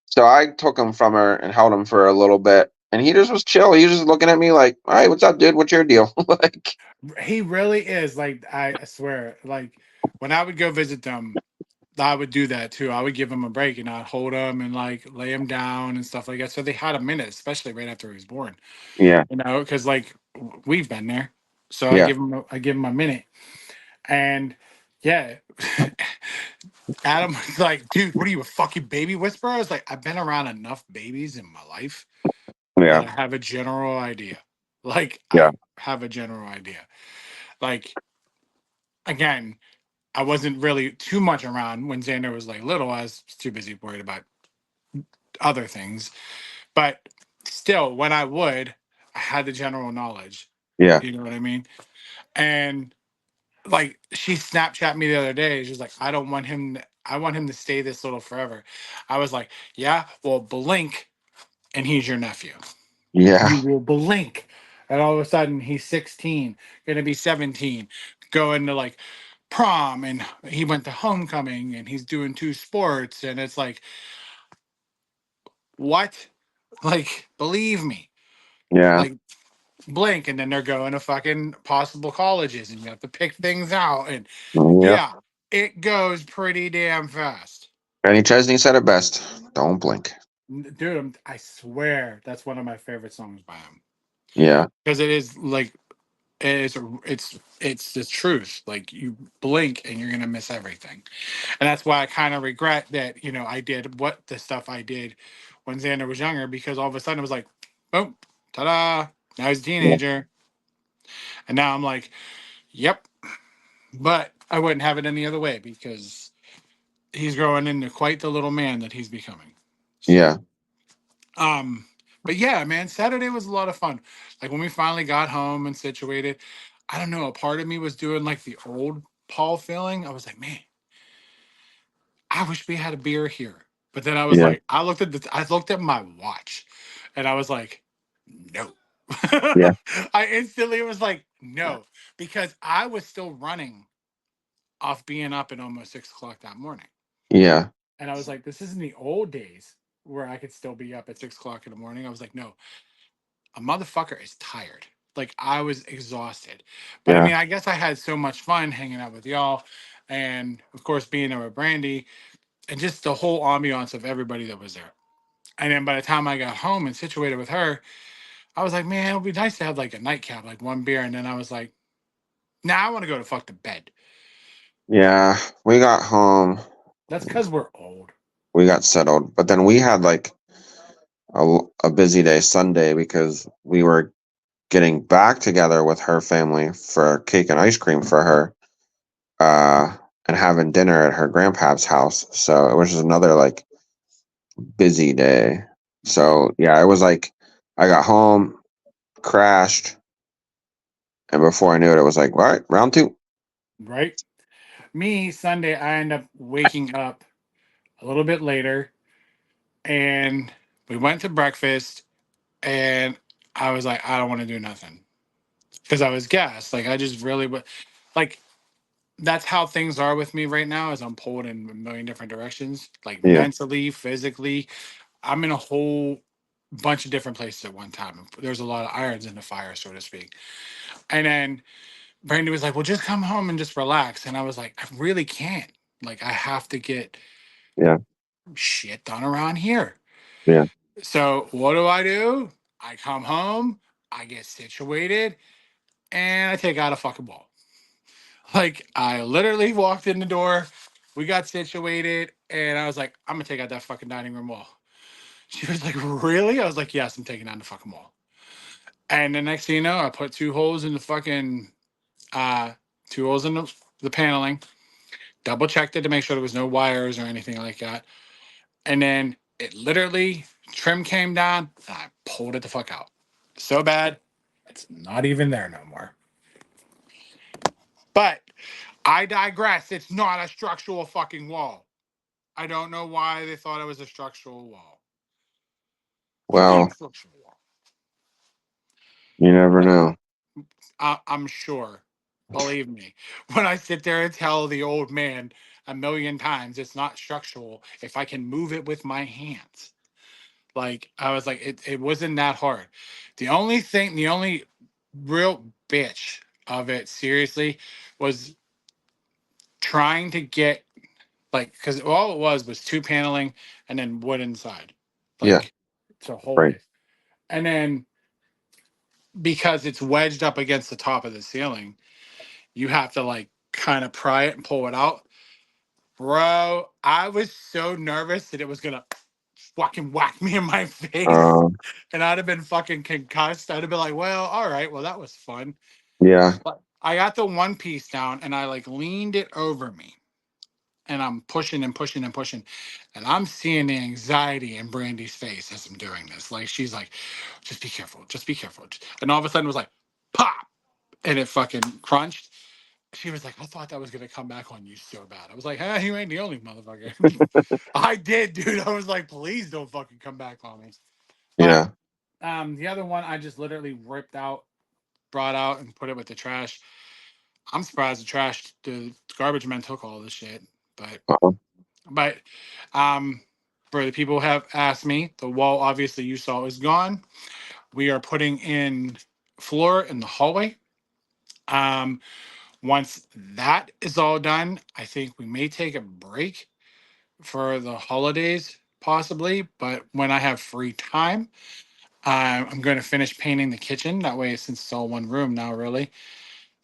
So I took him from her and held him for a little bit, and he just was chill. He was just looking at me like, "All right, what's up, dude? What's your deal?" Like, He really is. Like, I swear, like when I would go visit them, I would do that too. I would give him a break and I'd hold him and like lay him down and stuff like that. So they had a minute, especially right after he was born. yeah, You know, because like we've been there. So yeah, I give him a minute. And yeah, Adam was like, dude, what are you, a fucking baby whisperer? I was like, I've been around enough babies in my life that yeah, I have a general idea. Like, yeah, I have a general idea. Like, again, I wasn't really too much around when Xander was like little. I was too busy worried about other things. But still, when I would, I had the general knowledge. yeah, You know what I mean? And like she Snapchat me the other day. She's like, I want him to stay this little forever. I was like, yeah, well, blink and he's your nephew. yeah, You will blink. And all of a sudden he's 16, gonna be 17, going to like prom, and he went to homecoming and he's doing two sports. And it's like, what? Like, believe me. yeah, Like blink, and then they're going to fucking possible colleges and you have to pick things out. And yeah. yeah, it goes pretty damn fast. Kenny Chesney said it best. Don't blink. Dude, I swear that's one of my favorite songs by him Yeah, because it is like it's the truth. Like you blink and you're gonna miss everything, and that's why I kind of regret that I did what the stuff I did when Xander was younger, because all of a sudden it was like, boom, ta-da! Now he's a yeah, teenager, and now I'm like, yep. But I wouldn't have it any other way because he's growing into quite the little man that he's becoming. So, yeah, um, but yeah, man, Saturday was a lot of fun. Like when we finally got home and situated, I don't know, a part of me was doing like the old Paul feeling. I was like, man, I wish we had a beer here. But then I was yeah, like, I looked at my watch and I was like, no. yeah, I instantly was like, no, because I was still running off being up at almost 6 o'clock that morning. yeah, And I was like, this isn't the old days where I could still be up at 6 o'clock in the morning. I was like, no, a motherfucker is tired. Like I was exhausted. But I yeah, mean, I guess I had so much fun hanging out with y'all. And of course, being there with Brandy and just the whole ambiance of everybody that was there. And then by the time I got home and situated with her, I was like, man, it would be nice to have like a nightcap, like one beer. And then I was like, nah, I want to go to fuck to bed. yeah. We got home. That's because we're old. We got settled, but then we had like a busy day Sunday because we were getting back together with her family for cake and ice cream for her, and having dinner at her grandpa's house. So it was just another like busy day. Right. So yeah, it was like I got home, crashed, and before I knew it, it was like, all right, round two. Right. Me, Sunday, I end up waking up a little bit later and we went to breakfast and I was like, I don't want to do nothing because I was gassed. Like, I just really, like, that's how things are with me right now is I'm pulled in a million different directions, like Yeah, mentally, physically. I'm in a whole bunch of different places at one time. There was a lot of irons in the fire, so to speak. And then Brandy was like, well, just come home and just relax. And I was like, I really can't. Like, I have to get Yeah. shit done around here. Yeah. So what do? I come home, I get situated, and I take out a fucking ball. Like, I literally walked in the door, we got situated, and I was like, I'm gonna take out that fucking dining room wall. She was like, really? I was like, yes, I'm taking down the fucking wall. And the next thing you know, I put two holes in the fucking two holes in the paneling, double checked it to make sure there was no wires or anything like that. And then it literally trim came down and I pulled it the fuck out. So bad, it's not even there no more. But I digress. It's not a structural fucking wall. I don't know why they thought it was a structural wall. It's not Well, a structural wall. you never know. I'm sure. Believe me. When I sit there and tell the old man a million times it's not structural if I can move it with my hands. Like, I was like, it wasn't that hard. The only real bitch of it, seriously, was trying to get, like, because all it was two paneling and then wood inside, Yeah. like, to hold Right. it. And then because it's wedged up against the top of the ceiling, you have to, like, kind of pry it and pull it out. Bro, I was so nervous that it was gonna fucking whack me in my face Uh, and I'd have been fucking concussed. I'd have been like, well, all right, well, that was fun. yeah. But I got the one piece down and I like leaned it over me and I'm pushing and pushing and pushing. And I'm seeing the anxiety in Brandy's face as I'm doing this. Like, she's like, just be careful, just be careful. And all of a sudden it was like, pop, and it fucking crunched. She was like, I thought that was gonna come back on you so bad. I was like, hey, you ain't the only motherfucker. I did, dude. I was like, please don't fucking come back on me. But Yeah. the other one I just literally ripped out, brought out, and put it with the trash. I'm surprised the garbage men took all this shit. But Uh-huh. but um for the people who have asked me, the wall obviously you saw is gone. We are putting in floor in the hallway. Um Once that is all done, I think we may take a break for the holidays, possibly. But when I have free time, I'm going to finish painting the kitchen. That way, since it's all one room now, really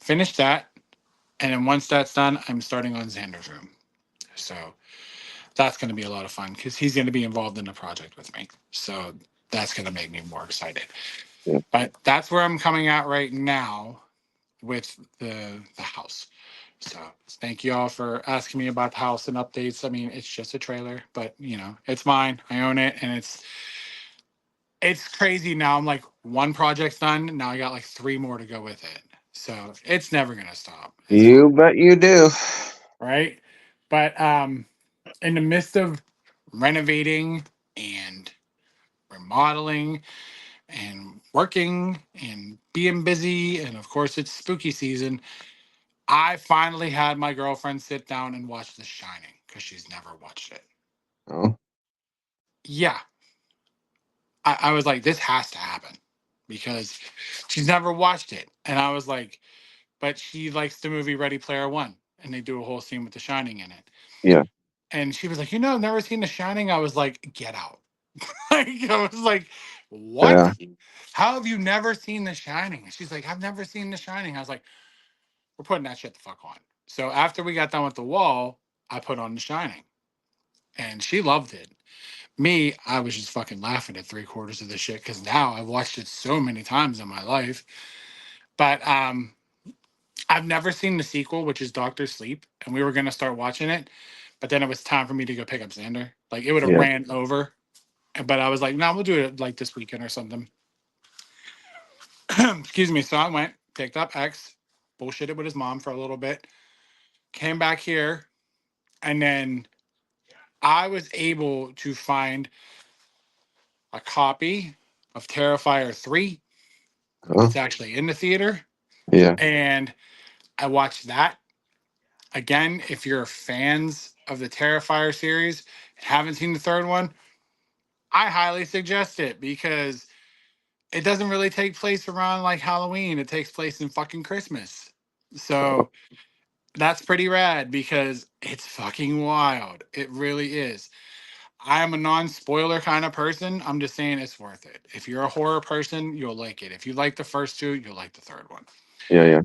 finish that. And then once that's done, I'm starting on Xander's room. So that's going to be a lot of fun because he's going to be involved in the project with me. So that's going to make me more excited. Yeah. But that's where I'm coming at right now with the house. So thank you all for asking me about the house and updates. I mean, it's just a trailer, but it's mine. I own it, and it's crazy now. I'm like, one project's done. Now I got like three more to go with it. So it's never gonna stop. It's You bet you do. right. But in the midst of renovating and remodeling and working and being busy, and of course it's spooky season, I finally had my girlfriend sit down and watch The Shining because she's never watched it. Oh. Yeah. I was like, this has to happen because she's never watched it. And I was like, but she likes the movie Ready Player One, and they do a whole scene with The Shining in it. Yeah. And she was like, I've never seen The Shining. I was like, get out. Like, I was like, what? Yeah. How have you never seen The Shining? And she's like, I've never seen The Shining. I was like, we're putting that shit the fuck on. So after we got done with The Wall, I put on The Shining, and she loved it. Me, I was just fucking laughing at three-quarters of the shit because now I've watched it so many times in my life. But I've never seen the sequel, which is Doctor Sleep, and we were gonna start watching it, but then it was time for me to go pick up Xander. Like, it would have Yeah. ran over, but I was like, no, we'll do it like this weekend or something. Excuse me. So I went, picked up X, bullshitted with his mom for a little bit, came back here, and then I was able to find a copy of Terrifier 3. Oh. It's actually in the theater. Yeah. And I watched that. Again, if you're fans of the Terrifier series, haven't seen the third one, I highly suggest it because it doesn't really take place around like Halloween. It takes place in fucking Christmas. So that's pretty rad because it's fucking wild. It really is. I am a non-spoiler kind of person. I'm just saying it's worth it. If you're a horror person, you'll like it. If you like the first two, you'll like the third one. Yeah, yeah.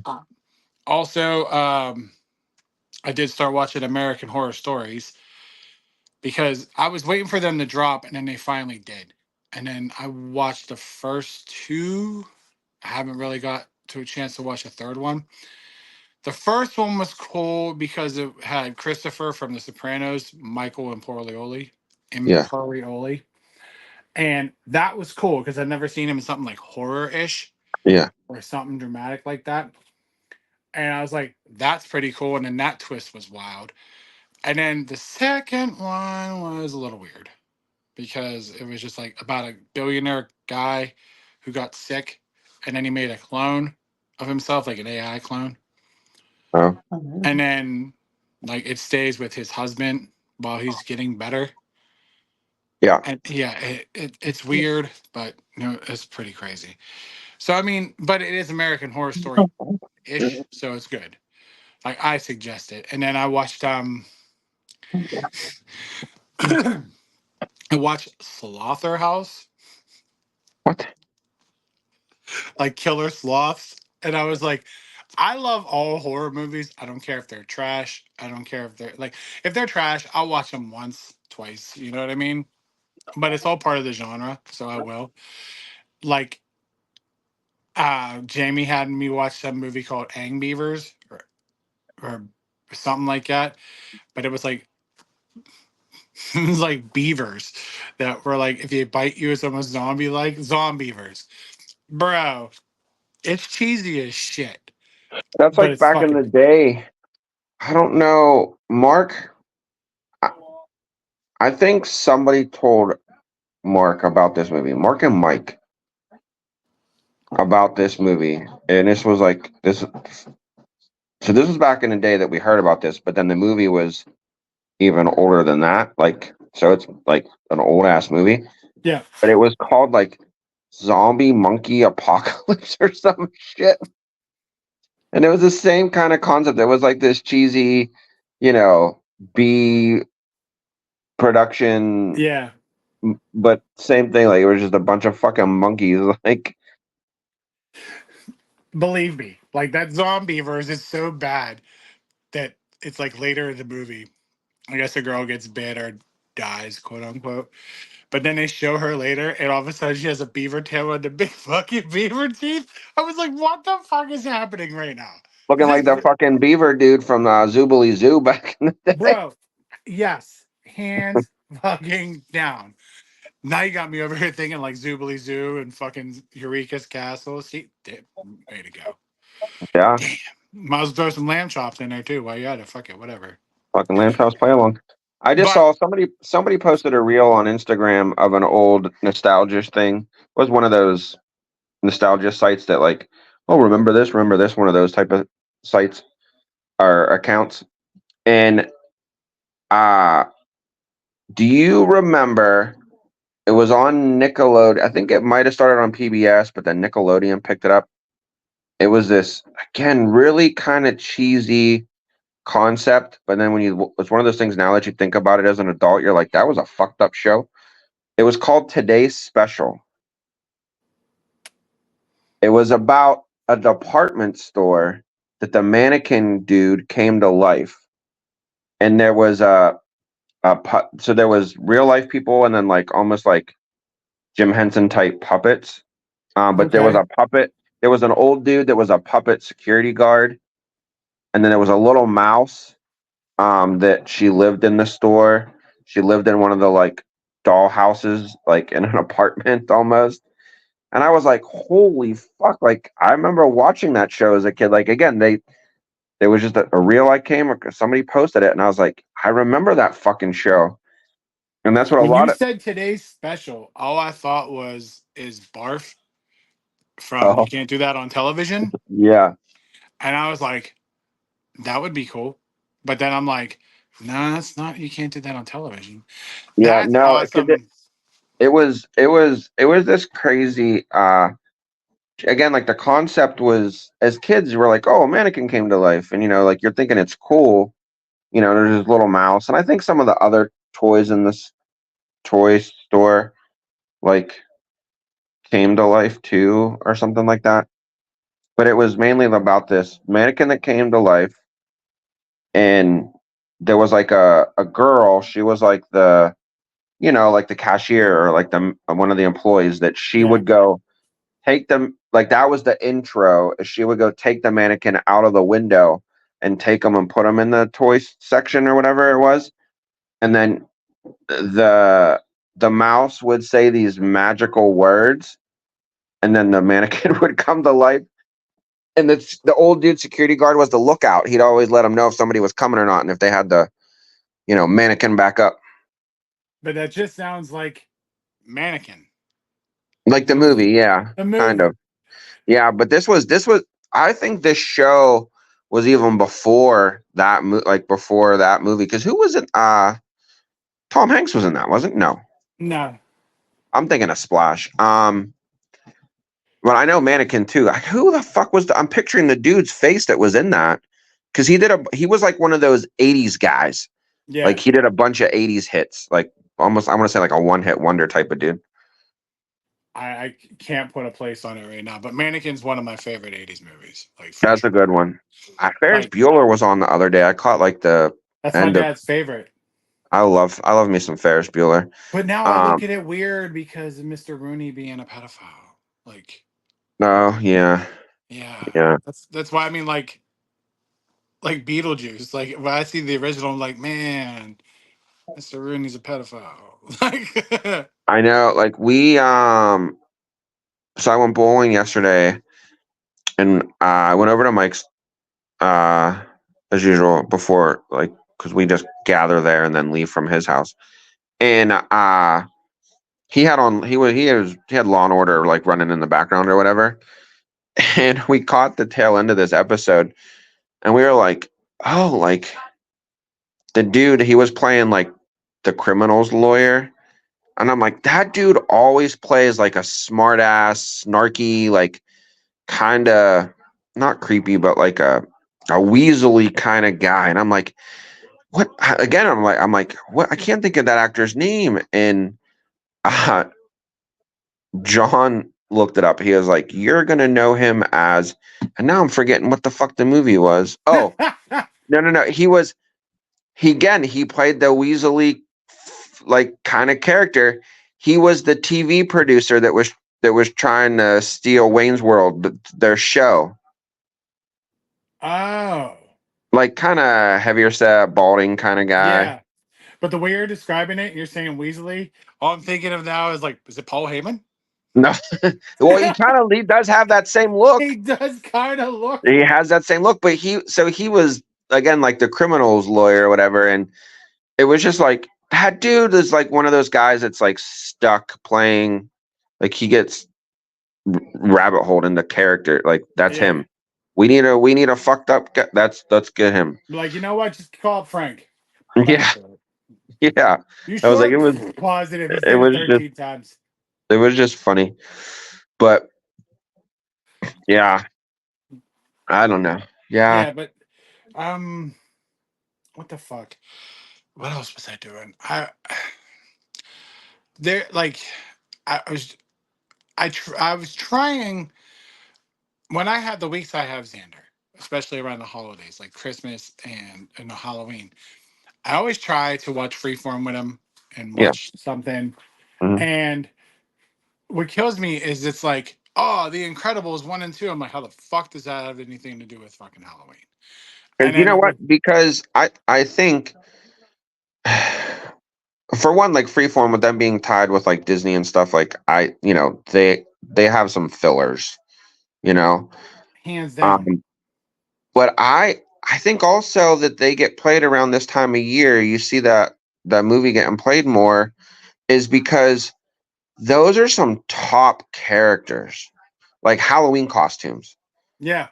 Also, I did start watching American Horror Stories because I was waiting for them to drop, and then they finally did. And then I watched the first two. I haven't really got to a chance to watch a third one. The first one was cool because it had Christopher from The Sopranos, Michael Imperioli, Yeah. Imperioli, and that was cool because I'd never seen him in something like horror-ish Yeah. or something dramatic like that. And I was like, that's pretty cool. And then that twist was wild. And then the second one was a little weird because it was just like about a billionaire guy who got sick and then he made a clone of himself, like an AI clone. Oh, And then like it stays with his husband while he's getting better. yeah. And yeah, it's weird, but you know, it's pretty crazy. So I mean, but it is American Horror Story ish, so it's good. Like I suggest it. And then I watched I watched Slaughterhouse, What? like Killer Sloths, and I was like, I love all horror movies. I don't care if they're trash. I don't care if they're like if they're trash, I'll watch them once, twice. You know what I mean? But it's all part of the genre, so I will. Like Jamie had me watch some movie called Ang Beavers or something like that. But it was like it was like beavers that were like if they bite you it's almost zombie like zombievers. Bro, it's cheesy as shit. That's But like it's back in the fucking day. I don't know, Mark. I, I think somebody told Mark about this movie. Mark and Mike about this movie, and this was like this. So this was back in the day that we heard about this, but then the movie was even older than that. Like, so it's like an old ass movie, yeah. but it was called like Zombie Monkey Apocalypse or some shit. And it was the same kind of concept. It was like this cheesy, you know, B production, Yeah. but same thing. Like it was just a bunch of fucking monkeys. Like, Believe me. Like that zombievers is so bad that it's like later in the movie. I guess a girl gets bit or dies, quote unquote. But then they show her later, and all of a sudden she has a beaver tail and the big fucking beaver teeth. I was like, what the fuck is happening right now? looking like the This, fucking beaver dude from Zoobly Zoo back in the day. bro, yes, hands fucking down. Now you got me over here thinking like Zoobly Zoo and fucking Eureka's Castle. See, way to go. Yeah, Damn. Might as well throw some lamb chops in there too while you at it. Fuck it, whatever. fucking lamb chops play along. I just But saw somebody posted a reel on Instagram of an old nostalgia thing. It was one of those nostalgia sites that like, oh, remember this, one of those type of sites or accounts. And uh do you remember it was on Nickelodeon? I think it might have started on PBS, but then Nickelodeon picked it up. It was this again really kind of cheesy concept, but then when you it's one of those things now that you think about it as an adult, you're like, that was a fucked up show. It was called Today's Special. It was about a department store that the mannequin dude came to life, and there was so there was real life people, and then like almost like Jim Henson type puppets. But there was okay. a puppet. There was an old dude that was a puppet security guard, and then there was a little mouse that she lived in the store. She lived in one of the like doll houses, like in an apartment almost. And I was like, holy fuck. Like I remember watching that show as a kid. Like again, there was just a reel I came or somebody posted it and I was like, I remember that fucking show. And that's what a When you lot of said today's special, all I thought was is Barf from You oh Can't Do That on Television. yeah. And I was like, that would be cool. But then I'm like, no, that's not You Can't Do That on Television. Yeah, That's no, because awesome. it was this crazy again, like the concept was, as kids we're like, oh, a mannequin came to life, and like you're thinking it's cool. There's this little mouse, and I think some of the other toys in this toy store like came to life too, or something like that. But it was mainly about this mannequin that came to life, and there was like a girl. She was like like the cashier, or like the one of the employees, that she Yeah. would go take them, like that was the intro. She would go take the mannequin out of the window and take them and put them in the toy section or whatever it was, and then the the mouse would say these magical words, and then the mannequin would come to life. And the old dude security guard was the lookout. He'd always let them know if somebody was coming or not, and if they had the mannequin back up, But that just sounds like Mannequin. like the movie. Yeah, The kind movie. of. Yeah, but this was. I think this show was even before that, before that movie. Because who was it? Tom Hanks was in that, wasn't? No, No. I'm thinking of Splash. Well, I know Mannequin too. Who the fuck was I'm picturing the dude's face that was in that, because he was like one of those '80s guys. Yeah. Like he did a bunch of '80s hits, like almost I want to say like a one-hit wonder type of dude. I can't put a place on it right now, but Mannequin's one of my favorite 80s movies. Like, for That's sure. a good one. Ferris Like, Bueller was on the other day. I caught like the that's my end of. dad's favorite. I love me some Ferris Bueller. But now I look at it weird because of Mr. Rooney being a pedophile. Like, Oh yeah, yeah. yeah. That's why I mean, like Beetlejuice. Like, when I see the original, I'm like, man, Mr. Rooney's a pedophile. Like, I know. Like so I went bowling yesterday, and I went over to Mike's as usual before, like, because we just gather there and then leave from his house. And he had Law and Order like running in the background or whatever. And we caught the tail end of this episode, and we were like, oh, like the dude, he was playing like the criminal's lawyer. And I'm like, that dude always plays like a smart ass, snarky, like kind of not creepy, but like a weaselly kind of guy. And I'm like, what? Again, I'm like, what? I can't think of that actor's name. And uh, John looked it up. He was like, you're gonna know him as, and now I'm forgetting what the fuck the movie was. Oh, no. He played the weaselly, like kind of character. He was the TV producer that was trying to steal Wayne's World, their show. oh, Like kind of heavier set, balding kind of guy. yeah. But the way you're describing it, you're saying Weasley. All I'm thinking of now is like, is it Paul Heyman? No, well, he does have that same look. He does kind of look. He has that same look, but he was again like the criminal's lawyer or whatever, and it was just like that dude is like one of those guys that's like stuck playing, like he gets rabbit holed into character. Like that's Yeah. him. We need a fucked up guy. Let's get him. Like, you know what? Just call up Frank. Yeah, yeah. You I was sure? like, Positive. He's it done was it 13 times. it was just funny, but yeah, I don't know. Yeah, Yeah, but what the fuck? What else was I doing? There, like, I was trying when I had the weeks I have Xander, especially around the holidays, like Christmas and Halloween. I always try to watch Freeform with him and Yeah. watch something. Mhm. And what kills me is it's like, oh, The Incredibles 1 and 2. I'm like, how the fuck does that have anything to do with fucking Halloween? And You know then what? Because I think for one, like Freeform, with them being tied with like Disney and stuff, like they have some fillers, you know. hands down. But I think also that they get played around this time of year. You see that movie getting played more is because those are some top characters, like Halloween costumes. Yeah.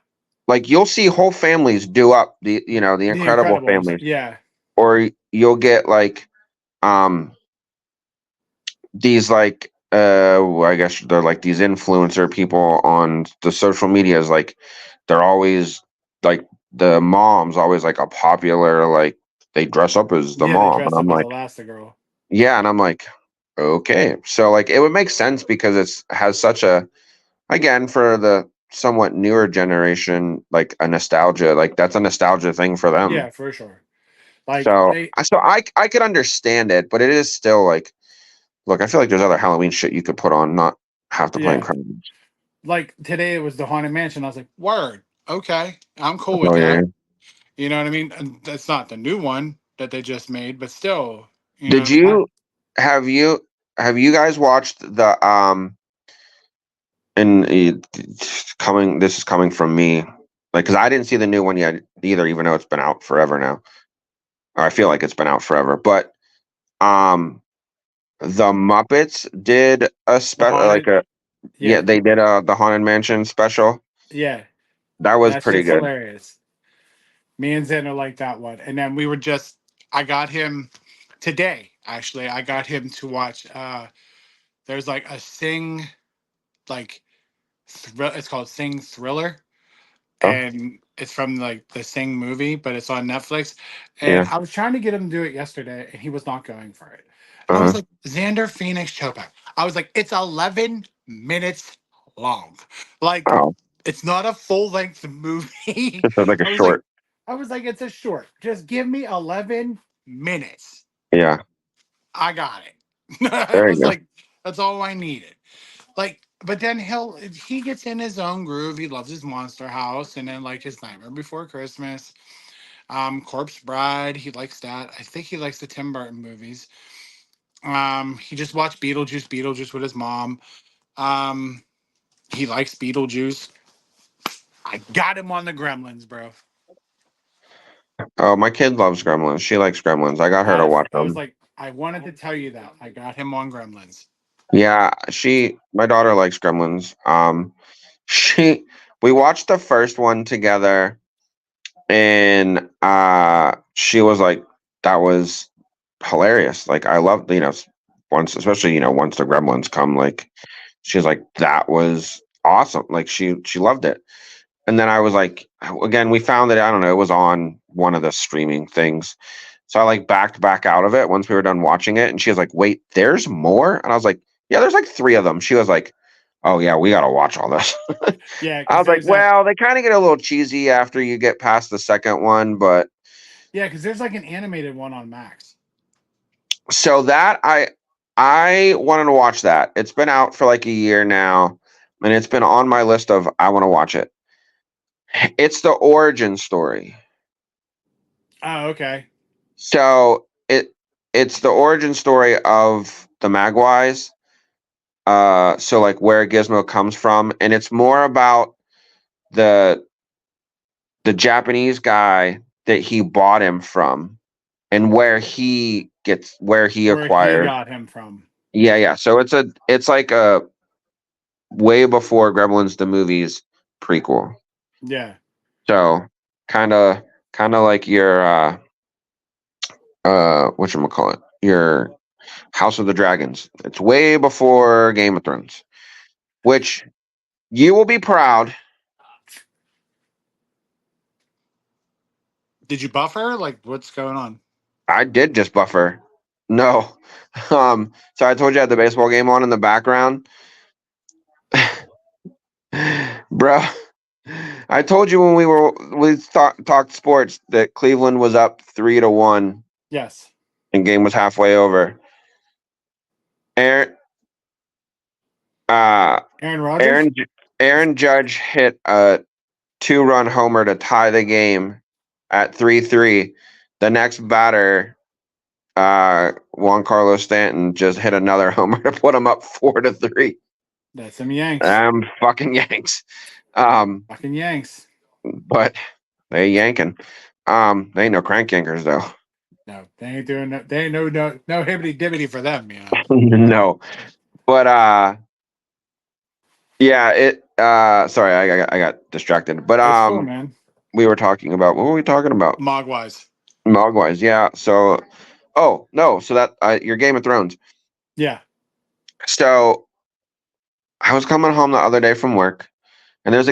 Like you'll see whole families do up the Incredible Incredibles. families, Yeah. or you'll get like um these like I guess they're like these influencer people on the social medias, like they're always like the mom's always like a popular, like they dress up as the Yeah, they mom, and dressed I'm up as like, Elastigirl. yeah, and I'm like, okay, so like it would make sense because it's has such a, again, for the somewhat newer generation, like a nostalgia, like that's a nostalgia thing for them. Yeah, for sure. Like So they, I could understand it, but it is still like, look, I feel like there's other Halloween shit you could put on, not have to play yeah, Incredibles. like today it was the Haunted Mansion. I was like, word, okay, I'm cool with Oh yeah. that. You know what I mean? And that's not the new one that they just made, but still, you know what Did I mean? you have you have you guys watched the and coming, this is coming from me, like, because I didn't see the new one yet either, even though it's been out forever now. Or I feel like it's been out forever, but um the Muppets did a The special, like Haunted, a, yeah, yeah, they did the Haunted Mansion special. yeah, That was that pretty shit's good. hilarious. Me and Xander like that one, and then we were just, I got him today. Actually, I got him to watch. There's like a Sing, like it's called Sing Thriller, Oh, and it's from like the Sing movie, but it's on Netflix. And yeah. I was trying to get him to do it yesterday, and he was not going for it. And I was Uh-huh. like, Xander Phoenix Chopak. I was like, it's 11 minutes long. Like, Oh, it's not a full length movie. just like a I was like, short. it's a short. Just give me 11 minutes. Yeah, I got it. I there you was go. like, that's all I needed. Like, but then he gets in his own groove. He loves his Monster House, and then like his Nightmare Before Christmas, Corpse Bride. He likes that. I think he likes the Tim Burton movies. He just watched Beetlejuice with his mom. Um, he likes Beetlejuice. I got him on the Gremlins, bro. Oh, my kid loves Gremlins. She likes Gremlins. I got her to watch I was them. like, I wanted to tell you that I got him on Gremlins. Yeah, my daughter likes Gremlins. She, we watched the first one together, and she was like, that was hilarious. Like, I love, once, especially, once the Gremlins come, like, she's like, that was awesome. Like, she loved it. And then I was like, again, we found that, I don't know, it was on one of the streaming things. So I like backed back out of it once we were done watching it. And she was like, wait, there's more? And I was like, yeah, there's like 3 of them. She was like, oh yeah, we got to watch all this. Yeah, I because was like, there's that. well, they kind of get a little cheesy after you get past the second one, but Yeah, because there's like an animated one on Max. so that I wanted to watch that. It's been out for like a year now, and it's been on my list of I want to watch it. It's the origin story. Oh, okay. So it's the origin story of the Magwais. So like where Gizmo comes from, and it's more about the the Japanese guy that he bought him from, and where he Where he acquired. got him from. Yeah, yeah. So it's like a way before Gremlins the movies prequel. Yeah. So kind of like your whatchamacallit, your House of the Dragons. It's way before Game of Thrones, which you will be proud. Did you buffer? Like, what's going on? I did just buffer. No. So I told you I had the baseball game on in the background. Bro, I told you when we talked sports that Cleveland was up 3-1 Yes. and game was halfway over. Aaron uh Aaron Rodgers? Aaron Aaron Judge hit a 2-run homer to tie the game at 3-3. The next batter, Juan Carlos Stanton, just hit another homer to put him up 4-3. That's some Yanks. Fucking Yanks. Fucking Yanks. But they yanking. They ain't no crank yankers though. No, they ain't doing no. They ain't no hibbity dibbity for them. You know. No. But yeah, sorry, I got distracted. But That's cool, man. we were talking about, what were we talking about? Mogwise. Mogwais, yeah. So, oh no, so that your Game of Thrones. Yeah. So I was coming home the other day from work, and there's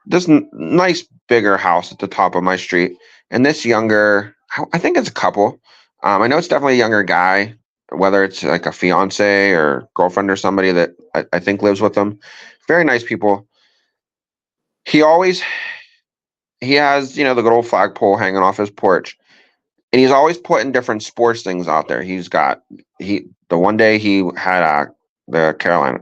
this nice bigger house at the top of my street, and this younger, I think it's a couple. I know it's definitely a younger guy, whether it's like a fiance or girlfriend or somebody that I think lives with them. Very nice people. He always he has the good old flagpole hanging off his porch, and he's always putting different sports things out there. The one day he had the Carolina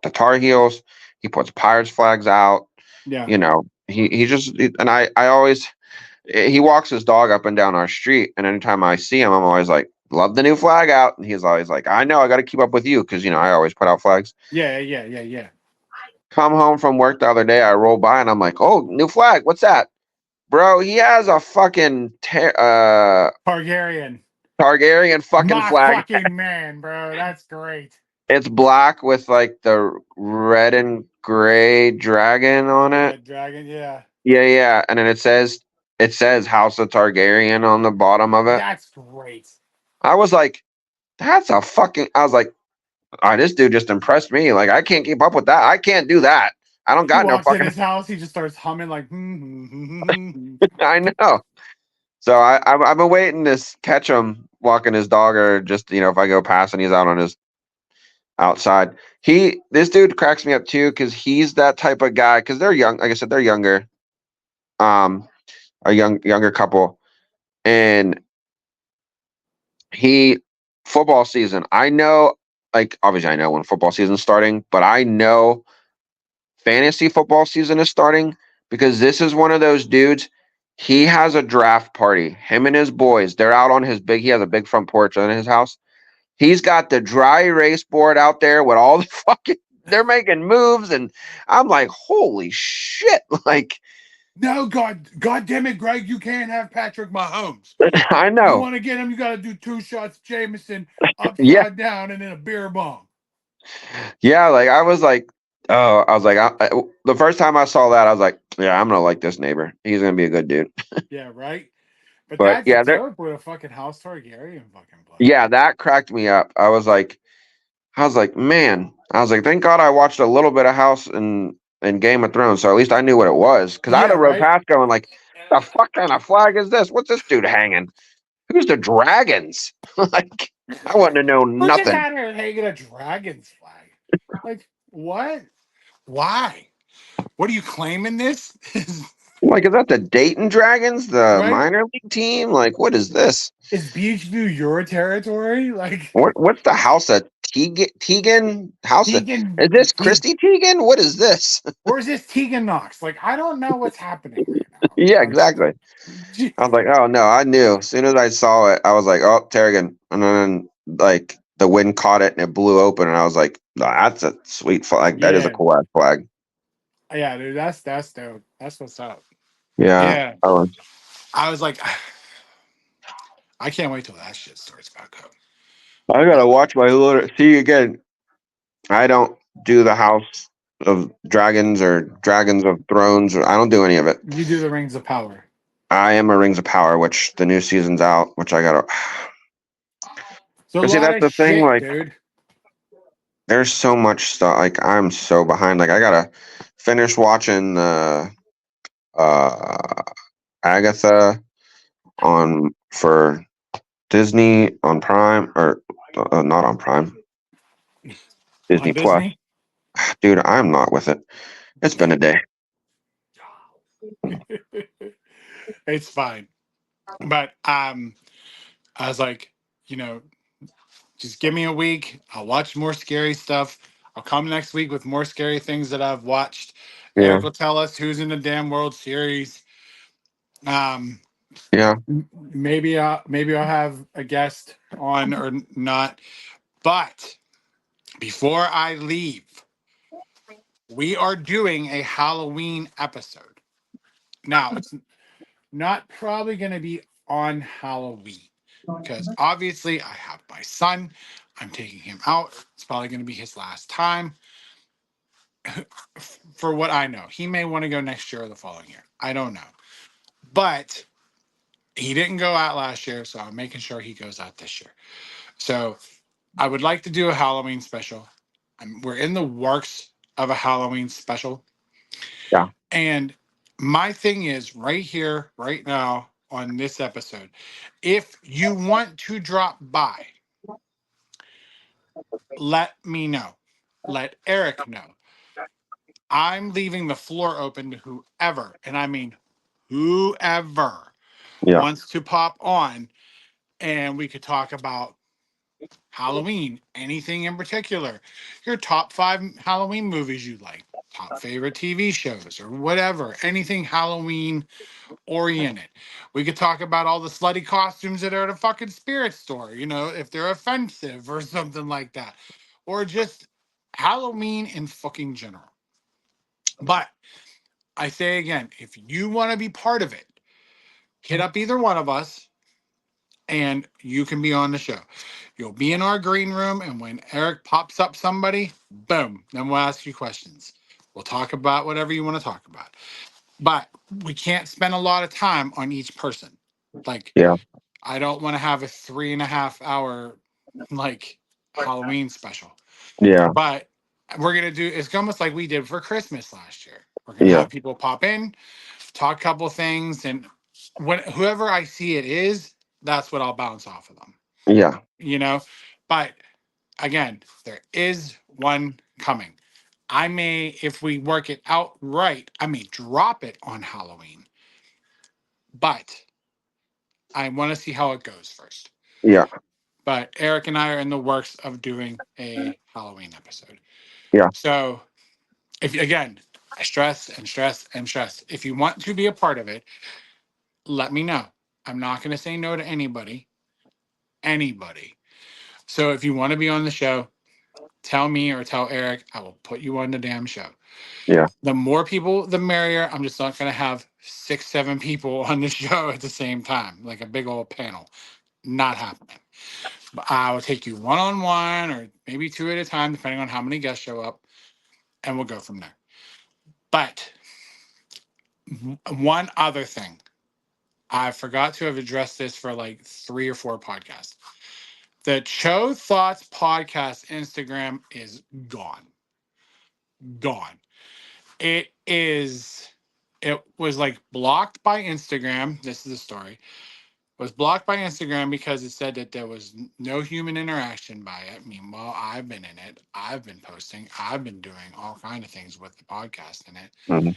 the Tar Heels. He puts Pirates flags out. Yeah. And I always he walks his dog up and down our street, and anytime I see him, I'm always like, love the new flag out, and he's always like, I know, I got to keep up with you because I always put out flags. Yeah. Come home from work the other day, I roll by and I'm like, oh, new flag, what's that, bro? He has a fucking Targaryen. Targaryen fucking My flag. fucking man, bro. That's great. It's black with like the red and gray dragon on it. Red dragon, yeah. Yeah, and then it says House of Targaryen on the bottom of it. That's great. I was like, I was like, this dude just impressed me. Like, I can't keep up with that. I can't do that. I don't He got no walks in fucking. his house, he just starts humming like, I know. So I've been waiting to catch him walking his dog, or just if I go past and he's out on his outside. This dude cracks me up too because he's that type of guy. Because they're young, like I said, they're younger. A younger couple, and he football season. I know, like obviously I know when football season's starting, but I know fantasy football season is starting because this is one of those dudes. He has a draft party. Him and his boys, they're out on he has a big front porch in his house. He's got the dry erase board out there with all the fucking, they're making moves. And I'm like, holy shit. Like, no, God damn it, Greg, you can't have Patrick Mahomes. I You know. want to get him, you got to do 2 shots Jameson upside Yeah. down and then a beer bomb. Yeah. Like, I was like, the first time I saw that, I was like, yeah, I'm going to like this neighbor. He's going to be a good dude. Yeah, right? But But that's yeah, dope with a fucking House Targaryen fucking blood. yeah, that cracked me up. I was like, man, thank God I watched a little bit of House and Game of Thrones, so at least I knew what it was. Because I'd Yeah, have rode right? past going like, the fuck kind of flag is this? What's this dude hanging? Who's the dragons? Like, I wouldn't have known Who's just nothing. out here hanging a dragon's flag? Like, what? Why? What are you claiming this? Like, is that the Dayton Dragons, the Right? minor league team? Like, what is this? Is Beachview your territory? Like, What's the House of Tegan? House of, Tegan, is this Christy Teigen? What is this? or is this Tegan Knox? Like, I don't know what's happening right now. Yeah, exactly. I was like, oh no, I knew. As soon as I saw it, I was like, oh, Tarragon. And then like the wind caught it and it blew open, and I was like, "Nah, that's a sweet flag. That is a Yeah. cool ass flag. Yeah, dude, that's dope. That's what's up. Yeah. Yeah. Oh, I was like, I can't wait till that shit starts back up. I gotta watch my little. See again. I don't do the House of Dragons or Dragons of Thrones. I don't do any of it. You do the Rings of Power. I am a Rings of Power, which the new season's out, which I gotta. So a See, lot that's of the thing. shit, Like, dude. there's so much stuff. Like, I'm so behind. Like, I gotta finish watching uh Agatha for Disney on Prime, or not on Prime, Disney On Plus. Disney? Dude, I'm not with it. It's been a day. It's fine. But I was like, just give me a week. I'll watch more scary stuff. I'll come next week with more scary things that I've watched. Yeah, Eric will tell us who's in the damn World Series. yeah, Maybe I'll have a guest on or not. But before I leave, we are doing a Halloween episode. Now, it's not probably going to be on Halloween because obviously I have my son. I'm taking him out. It's probably going to be his last time. For what I know, he may want to go next year or the following year. I don't know. But he didn't go out last year, so I'm making sure he goes out this year. So I would like to do a Halloween special. We're in the works of a Halloween special. Yeah. And my thing is right here, right now on this episode, if you want to drop by, let me know. Let Eric know. I'm leaving the floor open to whoever, and I mean whoever Yeah. wants to pop on, and we could talk about Halloween, anything in particular, your top 5 Halloween movies you like, top favorite TV shows, or whatever, anything Halloween oriented. We could talk about all the slutty costumes that are at a fucking spirit store, you know, if they're offensive or something like that, or just Halloween in fucking general. But I say again, if you want to be part of it, hit up either one of us and you can be on the show. You'll be in our green room, and when Eric pops up somebody, boom, then we'll ask you questions. We'll talk about whatever you want to talk about. But we can't spend a lot of time on each person. Like, Yeah. I don't want to have a 3.5 hour like Halloween special. Yeah. But we're gonna do it's almost like we did for Christmas last year. We're gonna Yeah. have people pop in, talk a couple things, and when whoever I see it is, that's what I'll bounce off of them. Yeah. You know, but again, there is one coming. I may, if we work it out right, I may drop it on Halloween, but I want to see how it goes first. Yeah. But Eric and I are in the works of doing a Halloween episode. Yeah. So, if again, I stress and stress and stress. If you want to be a part of it, let me know. I'm not going to say no to anybody. Anybody. So, if you want to be on the show, tell me or tell Eric. I will put you on the damn show. Yeah. The more people, the merrier. I'm just not going to have 6, 7 people on the show at the same time, like a big old panel. Not happening. But I will take you one on one or maybe 2 at a time, depending on how many guests show up, and we'll go from there. But one other thing, I forgot to have addressed this for like 3 or 4 podcasts. The Cho Thoughts podcast Instagram is gone. Gone. It was like blocked by Instagram. This is the story. Was blocked by Instagram because it said that there was no human interaction by it. Meanwhile, I've been in it. I've been posting. I've been doing all kind of things with the podcast in it. Mhm.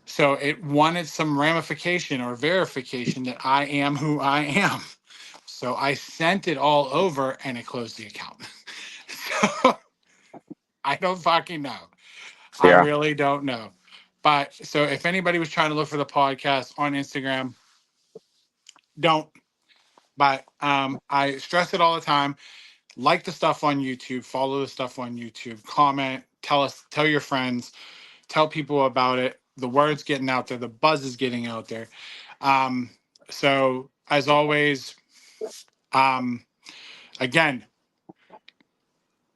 So it wanted some ramification or verification that I am who I am. So I sent it all over and it closed the account. So I don't fucking know. I Yeah. really don't know. But so if anybody was trying to look for the podcast on Instagram, don't. But I stress it all the time. Like the stuff on YouTube, follow the stuff on YouTube, comment, tell your friends, tell people about it. The word's getting out there, the buzz is getting out there. So as always, again,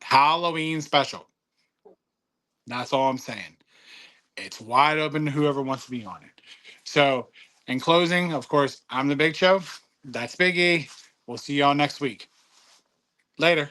Halloween special. That's all I'm saying. It's wide open to whoever wants to be on it. So in closing, of course, I'm the Big Show. That's Big E. We'll see y'all next week. Later.